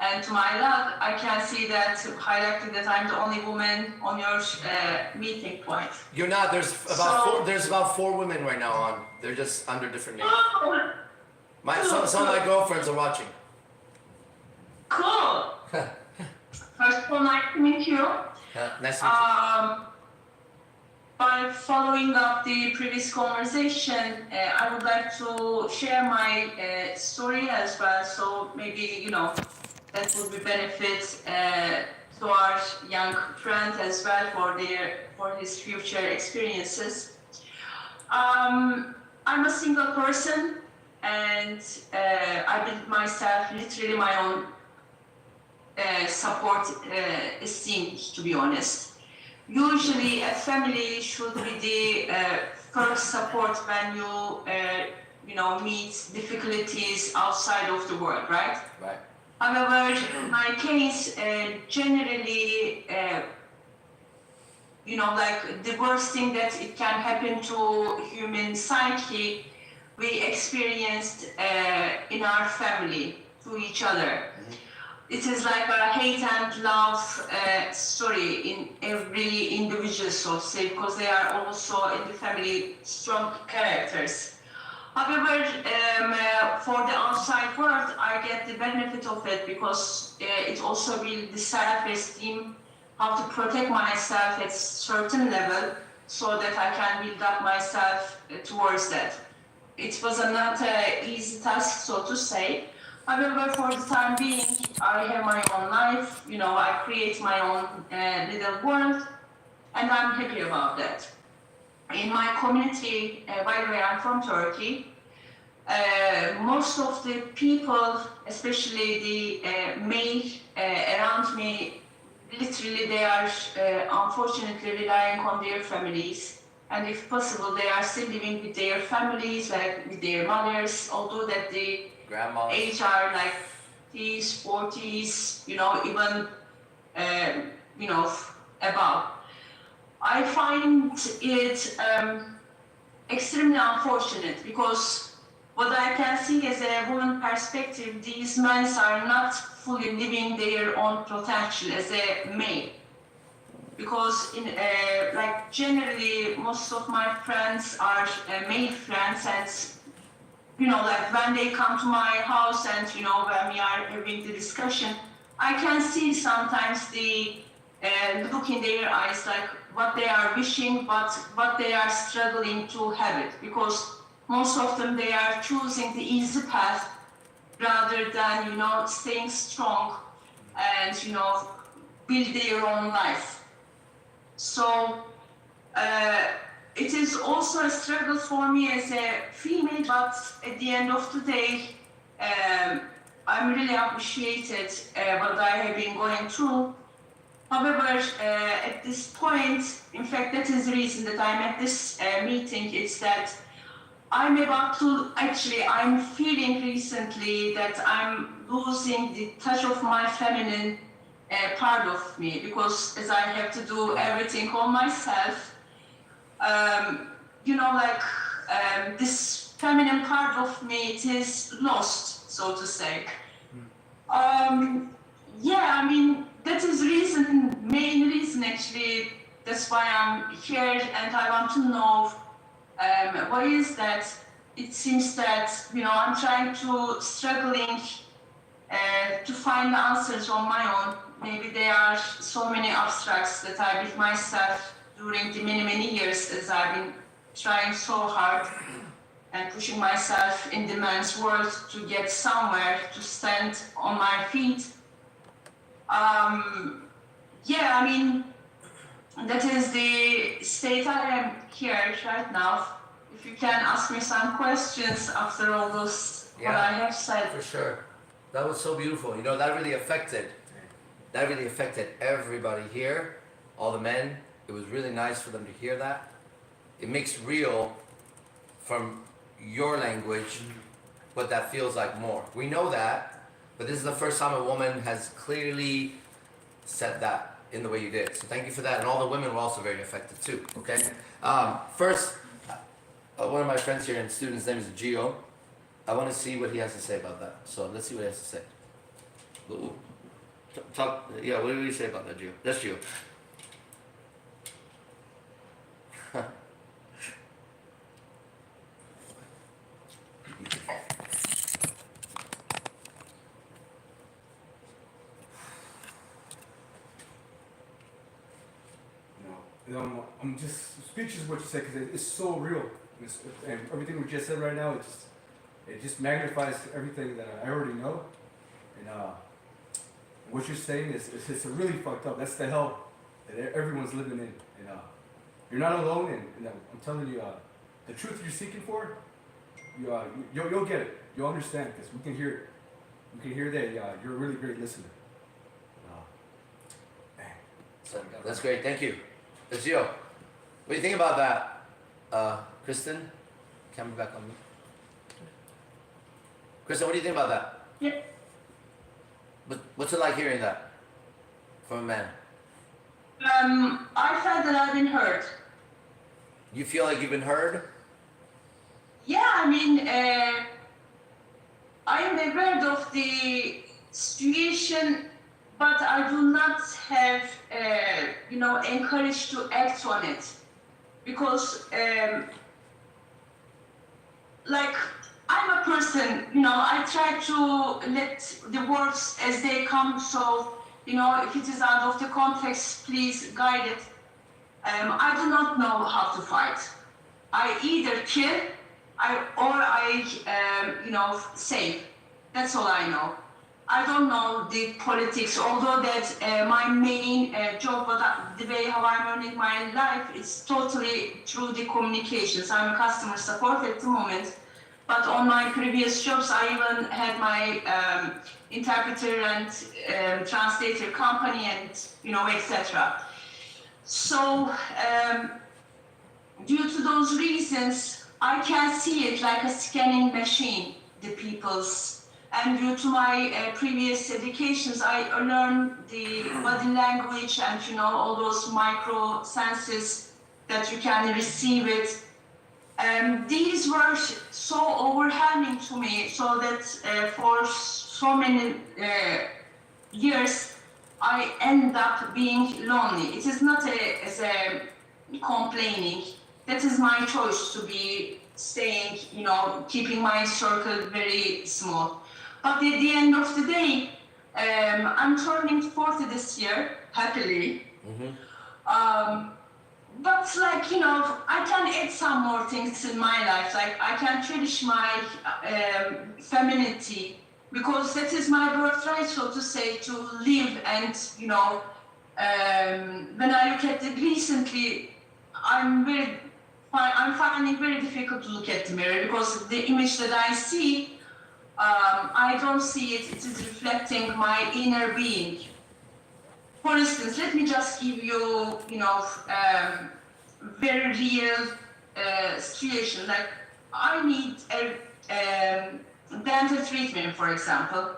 And to my luck, I can see that highlighted that I'm the only woman on your meeting point. You're not. There's about four women right now on. They're just under different names. Oh, Some of my girlfriends are watching. cool. First of all, nice to meet you. Nice to meet you. By following up the previous conversation, I would like to share my story as well. So maybe, that would be benefit to our young friend as well for his future experiences. I'm a single person, and I built myself literally my own support esteem, to be honest. Usually, a family should be the first support when you meet difficulties outside of the world, right? Right. However, in my case, generally, like the worst thing that it can happen to human psyche, we experienced in our family to each other. Mm-hmm. It is like a hate and love story in every individual, so to say, because they are also in the family strong characters. However, for the outside world, I get the benefit of it because it also builds the self-esteem, how to protect myself at a certain level so that I can build up myself towards that. It was not an easy task, so to say. However, for the time being, I have my own life, I create my own little world, and I'm happy about that. In my community, by the way, I'm from Turkey, most of the people, especially the male around me, literally they are unfortunately relying on their families, and if possible, they are still living with their families, like with their mothers, although that the Grandmas. age are like 30s, 40s, even, above. I find it extremely unfortunate because what I can see as a woman perspective, these men are not fully living their own potential as a male. Because generally, most of my friends are male friends, and like when they come to my house and when we are having the discussion, I can see sometimes the look in their eyes, like what they are wishing, but what they are struggling to have it. Because most of them, they are choosing the easy path rather than, staying strong and, build their own life. So it is also a struggle for me as a female, but at the end of the day, I'm really appreciated what I have been going through. However, at this point, in fact, that is the reason that I'm at this meeting, is that I'm feeling recently that I'm losing the touch of my feminine part of me, because as I have to do everything on myself, this feminine part of me, it is lost, so to say. That is main reason actually, that's why I'm here, and I want to know why is that. It seems that, I'm struggling to find answers on my own. Maybe there are so many abstracts that I built myself during the many, many years as I've been trying so hard and pushing myself in the man's world to get somewhere, to stand on my feet. that is the state I am here right now. If you can ask me some questions after all those what I have said. For sure. That was so beautiful. You know, that really affected everybody here, all the men. It was really nice for them to hear that. It makes real from your language what that feels like more. We know that, but this is the first time a woman has clearly said that in the way you did. So thank you for that. And all the women were also very affected too, okay? First, one of my friends here and students, his name is Gio. I want to see what he has to say about that. So let's see what he has to say. Ooh. Talk, yeah, what do you say about that, Gio? That's Gio. I'm just speechless what you said because it's so real. And everything we just said right now, it just magnifies everything that I already know. And what you're saying is it's really fucked up. That's the hell that everyone's living in. And you're not alone. And I'm telling you, the truth you're seeking for, you'll get it. You'll understand because we can hear it. We can hear that you're a really great listener. That's great. Thank you. That's Gio. What do you think about that, Kristen? Camera back on me. Kristen, what do you think about that? Yeah. What's it like hearing that from a man? I felt that I've been heard. You feel like you've been heard? Yeah, I mean, I am aware of the situation, but I do not have, encouraged to act on it. Because, I'm a person, I try to let the words as they come, so, if it is out of the context, please guide it. I do not know how to fight. I either kill, or I save. That's all I know. I don't know the politics, although that my main job, the way how I'm earning my life is totally through the communications. I'm a customer support at the moment, but on my previous jobs, I even had my interpreter and translator company and, etc. So, due to those reasons, I can see it like a scanning machine, the people's. And due to my previous educations, I learned the body language and, all those micro senses that you can receive it. These were so overwhelming to me, so that for so many years, I end up being lonely. It is not as a complaining. That is my choice to be staying, keeping my circle very small. But at the end of the day, I'm turning 40 this year, happily. Mm-hmm. But I can add some more things in my life. Like I can cherish my femininity, because that is my birthright, so to say, to live. And when I look at it recently, I'm finding it very difficult to look at the mirror, because the image that I see, I don't see it. It is reflecting my inner being. For instance, let me just give you, very real situation. Like I need a dental treatment, for example.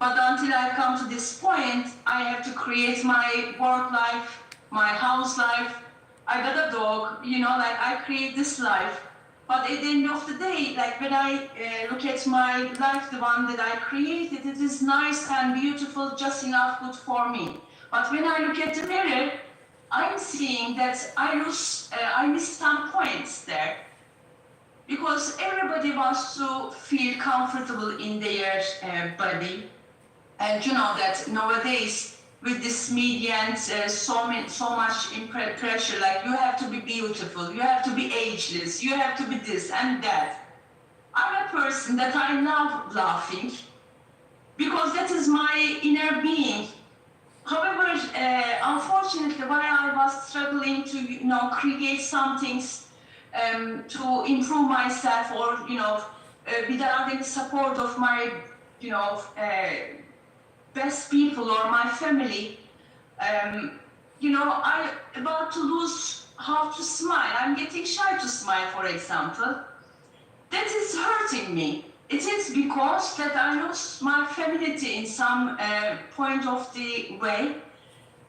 But until I come to this point, I have to create my work life, my house life. I got a dog, I create this life. But at the end of the day, when I look at my life, the one that I created, it is nice and beautiful, just enough good for me. But when I look at the mirror, I'm seeing that I miss some points there. Because everybody wants to feel comfortable in their body. And that nowadays, with this media and so much pressure, you have to be beautiful, you have to be ageless, you have to be this and that. I'm a person that I love laughing, because that is my inner being. However, unfortunately, when I was struggling to, create some things to improve myself, or without the support of my, best people or my family, I about to lose how to smile. I'm getting shy to smile, for example. That is hurting me. It is because that I lost my femininity in some point of the way,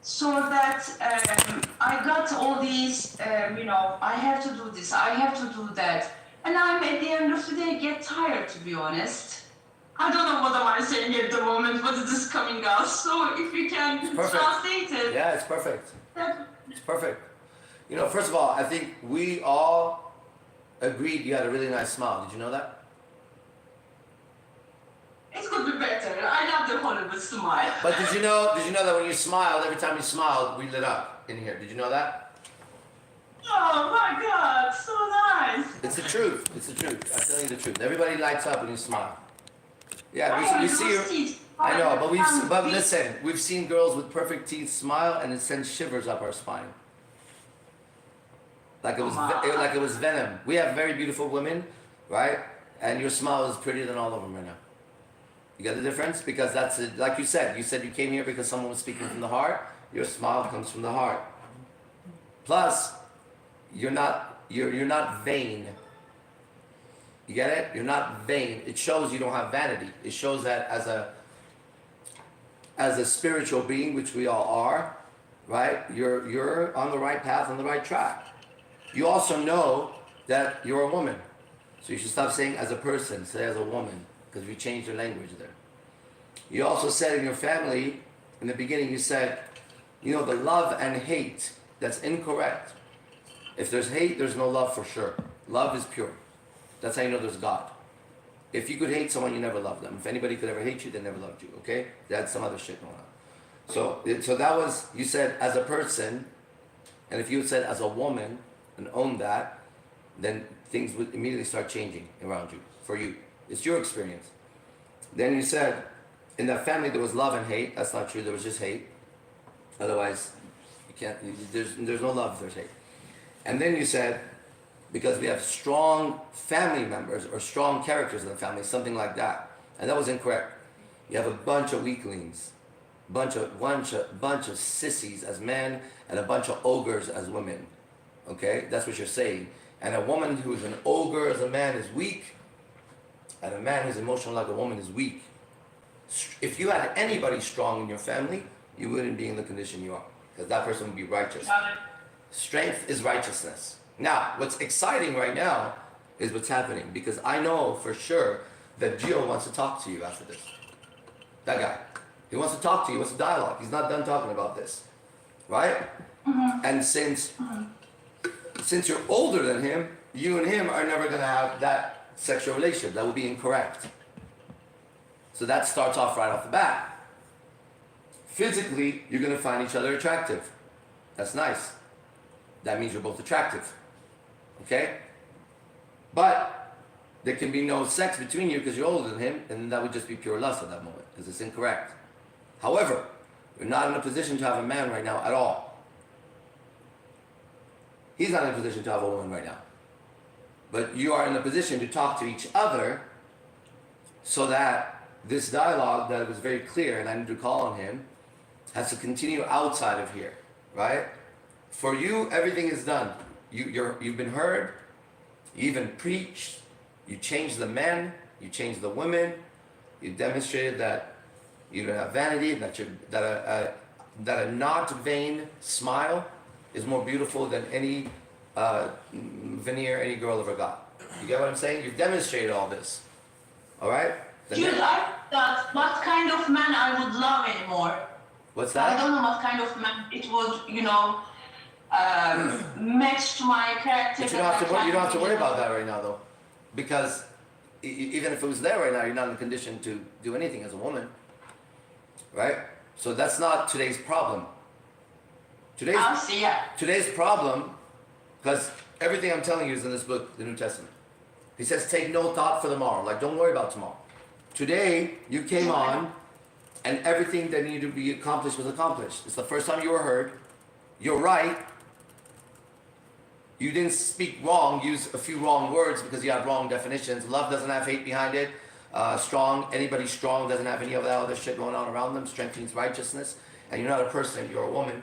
so that I got all these, I have to do this, I have to do that. And I'm at the end of the day get tired, to be honest. I don't know what am I saying at the moment, but it is coming out. So if you can translate it. Yeah, it's perfect. It's perfect. First of all, I think we all agreed you had a really nice smile. Did you know that? It could be better. I love the Hollywood smile. But did you know that when you smiled, every time you smiled, we lit up in here? Did you know that? Oh my God, so nice. It's the truth. It's the truth. I'm telling you the truth. Everybody lights up when you smile. Yeah, we see you. I know, but listen, we've seen girls with perfect teeth smile, and it sends shivers up our spine. Like it was venom. We have very beautiful women, right? And your smile is prettier than all of them right now. You get the difference? Because that's it. Like you said you came here because someone was speaking from the heart. Your smile comes from the heart. Plus, you're not vain. You get it? You're not vain. It shows you don't have vanity. It shows that as a spiritual being, which we all are, right? You're on the right path, on the right track. You also know that you're a woman. So you should stop saying as a person, say as a woman, because we changed your language there. You also said in your family, in the beginning, you said, the love and hate, that's incorrect. If there's hate, there's no love for sure. Love is pure. That's how you know there's God. If you could hate someone, you never loved them. If anybody could ever hate you, they never loved you, okay? That's some other shit going on. So that was, you said as a person, and if you had said as a woman and owned that, then things would immediately start changing around you, for you. It's your experience. Then you said, in that family there was love and hate. That's not true, there was just hate. Otherwise, there's no love if there's hate. And then you said, because we have strong family members or strong characters in the family, something like that. And that was incorrect. You have a bunch of weaklings, bunch of sissies as men, and a bunch of ogres as women. Okay, that's what you're saying. And a woman who is an ogre as a man is weak, and a man who's emotional like a woman is weak. If you had anybody strong in your family, you wouldn't be in the condition you are, because that person would be righteous. Strength is righteousness. Now, what's exciting right now is what's happening, because I know for sure that Gio wants to talk to you after this. That guy. He wants to talk to you, he wants to dialogue. He's not done talking about this. Right? Mm-hmm. And since you're older than him, you and him are never going to have that sexual relationship. That would be incorrect. So that starts off right off the bat. Physically, you're going to find each other attractive. That's nice. That means you're both attractive. Okay? But there can be no sex between you because you're older than him, and that would just be pure lust at that moment, because it's incorrect. However, you're not in a position to have a man right now at all. He's not in a position to have a woman right now. But you are in a position to talk to each other so that this dialogue that was very clear, and I need to call on him, has to continue outside of here, right? For you, everything is done. You've been heard, you even preached, you changed the men, you changed the women, you demonstrated that you don't have vanity, that a not vain smile is more beautiful than any veneer any girl ever got. You get what I'm saying? You've demonstrated all this. All right? Jude, I thought what kind of man I would love anymore. What's that? I don't know what kind of man it would, match to my character. But you don't have to worry about that right now, though, because even if it was there right now, you're not in a condition to do anything as a woman, right? So that's not today's problem. Today's problem, because everything I'm telling you is in this book, the New Testament. He says, take no thought for tomorrow. Like, don't worry about tomorrow. Today, you came on and everything that needed to be accomplished was accomplished. It's the first time you were heard. You're right. You didn't speak wrong, use a few wrong words because you had wrong definitions. Love doesn't have hate behind it. Strong, anybody strong doesn't have any of that other shit going on around them. Strength means righteousness. And you're not a person, you're a woman.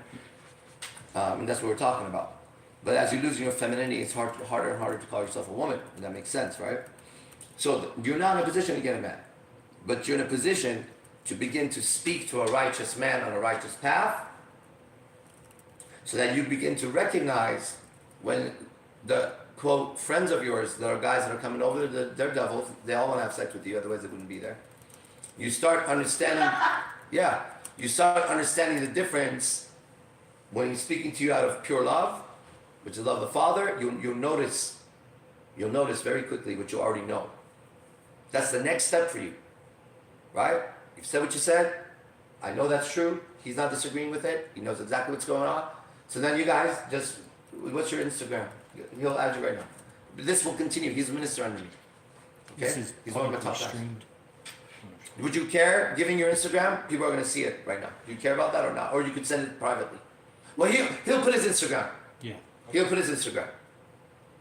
And that's what we're talking about. But as you lose your femininity, it's harder and harder to call yourself a woman. And that makes sense, right? So you're not in a position to get a man. But you're in a position to begin to speak to a righteous man on a righteous path, so that you begin to recognize when the, quote, friends of yours, that are guys that are coming over, they're devils, they all want to have sex with you, otherwise they wouldn't be there. You start understanding, you start understanding the difference when he's speaking to you out of pure love, which is love of the Father. You'll notice very quickly what you already know. That's the next step for you, right? You've said what you said. I know that's true. He's not disagreeing with it. He knows exactly what's going on. So then you guys just, what's your Instagram? He'll add you right now. This will continue. He's a minister under me. Okay? He's one of my top guys. Would you care giving your Instagram? People are going to see it right now. Do you care about that or not? Or you could send it privately. Well, he'll put his Instagram. Yeah. He'll put his Instagram.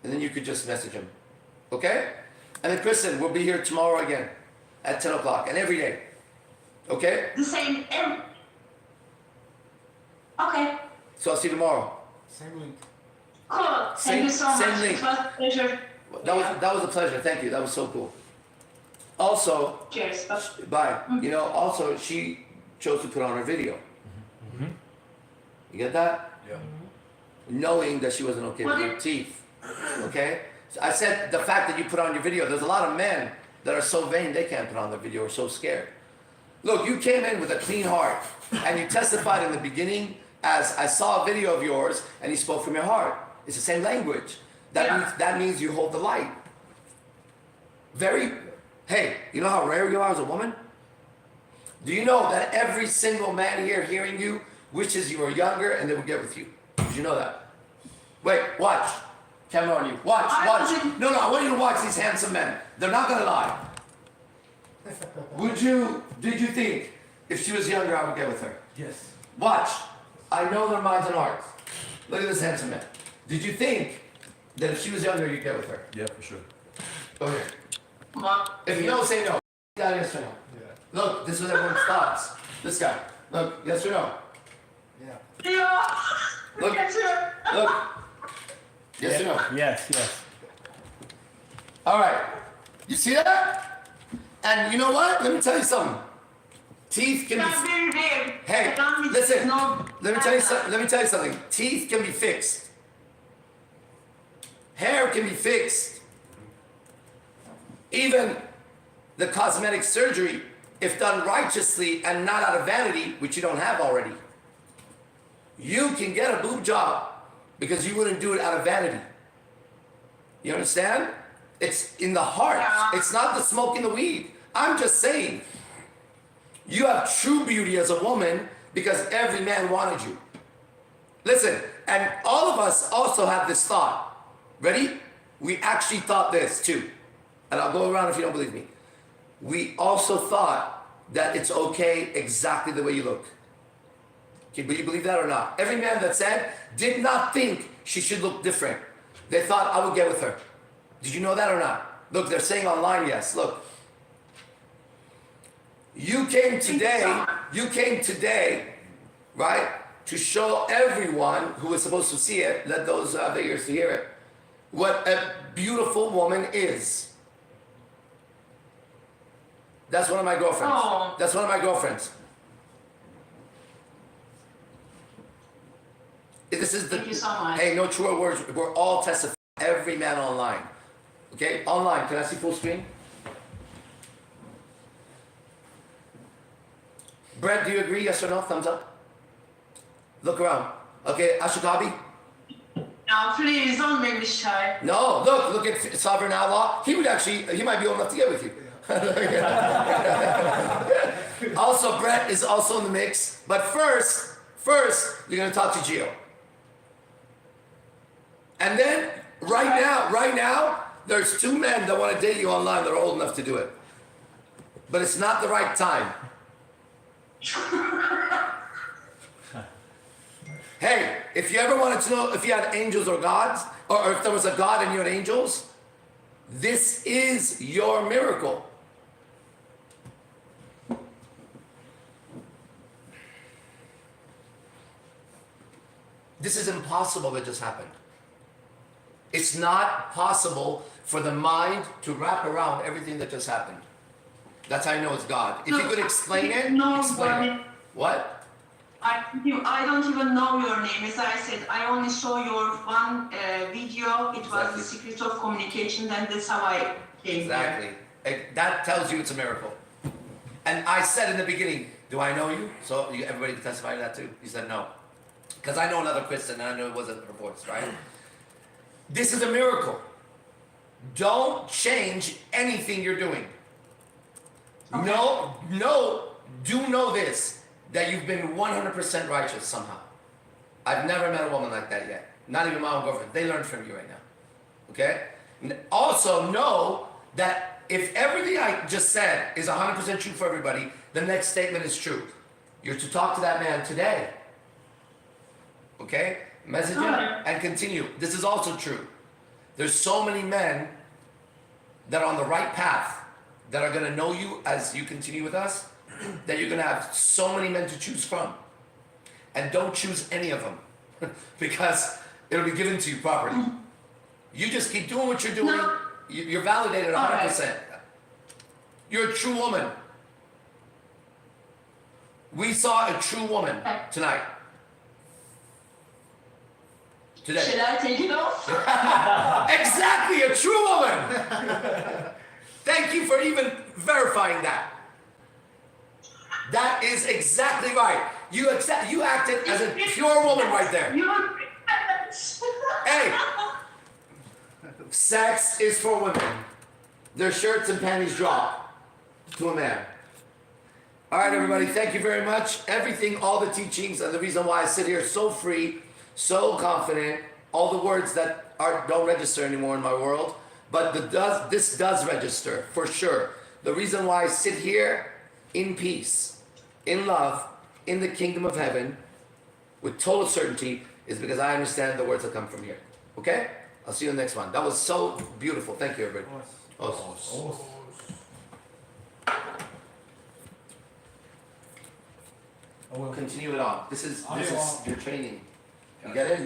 And then you could just message him. Okay? And then Kristen, we'll be here tomorrow again at 10 o'clock and every day. Okay? The same. Okay. So I'll see you tomorrow. Same link. Cool. Thank you so much. Same link. It was a pleasure. That was a pleasure. Thank you. That was so cool. Also, Cheers. bye. You know, also she chose to put on her video. You get that? Yeah. Knowing that she wasn't okay with her teeth. Okay? So I said the fact that you put on your video, there's a lot of men that are so vain they can't put on their video or so scared. Look, you came in with a clean heart and you testified in the beginning as I saw a video of yours and you spoke from your heart. It's the same language. That means you hold the light. Hey, you know how rare you are as a woman? Do you know that every single man here hearing you wishes you were younger and they would get with you? Did you know that? Wait, watch. Camera on you. Watch. No, I want you to watch these handsome men. They're not gonna lie. Did you think if she was younger I would get with her? Yes. Watch. I know their minds and hearts. Look at this handsome man. Did you think that if she was younger you'd get with her? Yeah, for sure. Okay. If you don't say no. Yes or no? Yeah. Look, this is everyone's thoughts. This guy. Look, yes or no? Yeah. Look. Yes or no? Yes. All right. You see that? And you know what? Let me tell you something. Teeth can be... Hey, listen. Let me tell you something. Teeth can be fixed. Hair can be fixed. Even the cosmetic surgery, if done righteously and not out of vanity, which you don't have already, you can get a boob job because you wouldn't do it out of vanity. You understand? It's in the heart. It's not the smoke in the weed. I'm just saying, you have true beauty as a woman because every man wanted you. Listen, and all of us also have this thought. Ready? We actually thought this too. And I'll go around if you don't believe me. We also thought that it's okay exactly the way you look. Can you believe that or not? Every man that said did not think she should look different. They thought I would get with her. Did you know that or not? Look, they're saying online, yes. Look. You came today, right, to show everyone who was supposed to see it, let those who have their ears to hear it, what a beautiful woman is. That's one of my girlfriends. Oh. That's one of my girlfriends. This is Thank you so much. Hey, no truer words. We're all testifying. Every man online. Okay, online. Can I see full screen? Brent, do you agree? Yes or no? Thumbs up. Look around. Okay, Ashikabi. Now, please don't make me shy. No, look at Sovereign Outlaw. He might be old enough to get with you. Also, Brett is also in the mix. But first, you're gonna talk to Gio. And then, right now, there's 2 men that want to date you online that are old enough to do it. But it's not the right time. Hey, if you ever wanted to know if you had angels or gods, or if there was a God and you had angels, this is your miracle. This is impossible that just happened. It's not possible for the mind to wrap around everything that just happened. That's how I know it's God. If you could explain it, explain it. What? I don't even know your name. As I said, I only saw your one video. It was the secret of communication, and that's how I came Exactly. here. That tells you it's a miracle. And I said in the beginning, do I know you? So everybody can testify to that too. You said no. Because I know another Christian and I know it wasn't her voice, right? This is a miracle. Don't change anything you're doing. Okay. Do know this, that you've been 100% righteous somehow. I've never met a woman like that yet. Not even my own girlfriend. They learned from you right now. Okay? Also know that if everything I just said is 100% true for everybody, the next statement is true. You're to talk to that man today. Okay? Message him and continue. This is also true. There's so many men that are on the right path that are going to know you as you continue with us, that you're going to have so many men to choose from. And don't choose any of them because it'll be given to you properly. You just keep doing what you're doing. You're validated 100%. You're a true woman. We saw a true woman tonight. Today. Should I take it off? Exactly, a true woman. Thank you for even verifying that. That is exactly right. You acted as a pure woman right there. Hey, sex is for women. Their shirts and panties drop to a man. All right, everybody, thank you very much. Everything, all the teachings, and the reason why I sit here so free, so confident, all the words that don't register anymore in my world, but this does register for sure. The reason why I sit here in peace, in love, in the kingdom of heaven, with total certainty, is because I understand the words that come from here. Okay? I'll see you in the next one. That was so beautiful. Thank you, everybody. We'll continue it on. This is your training. You get it?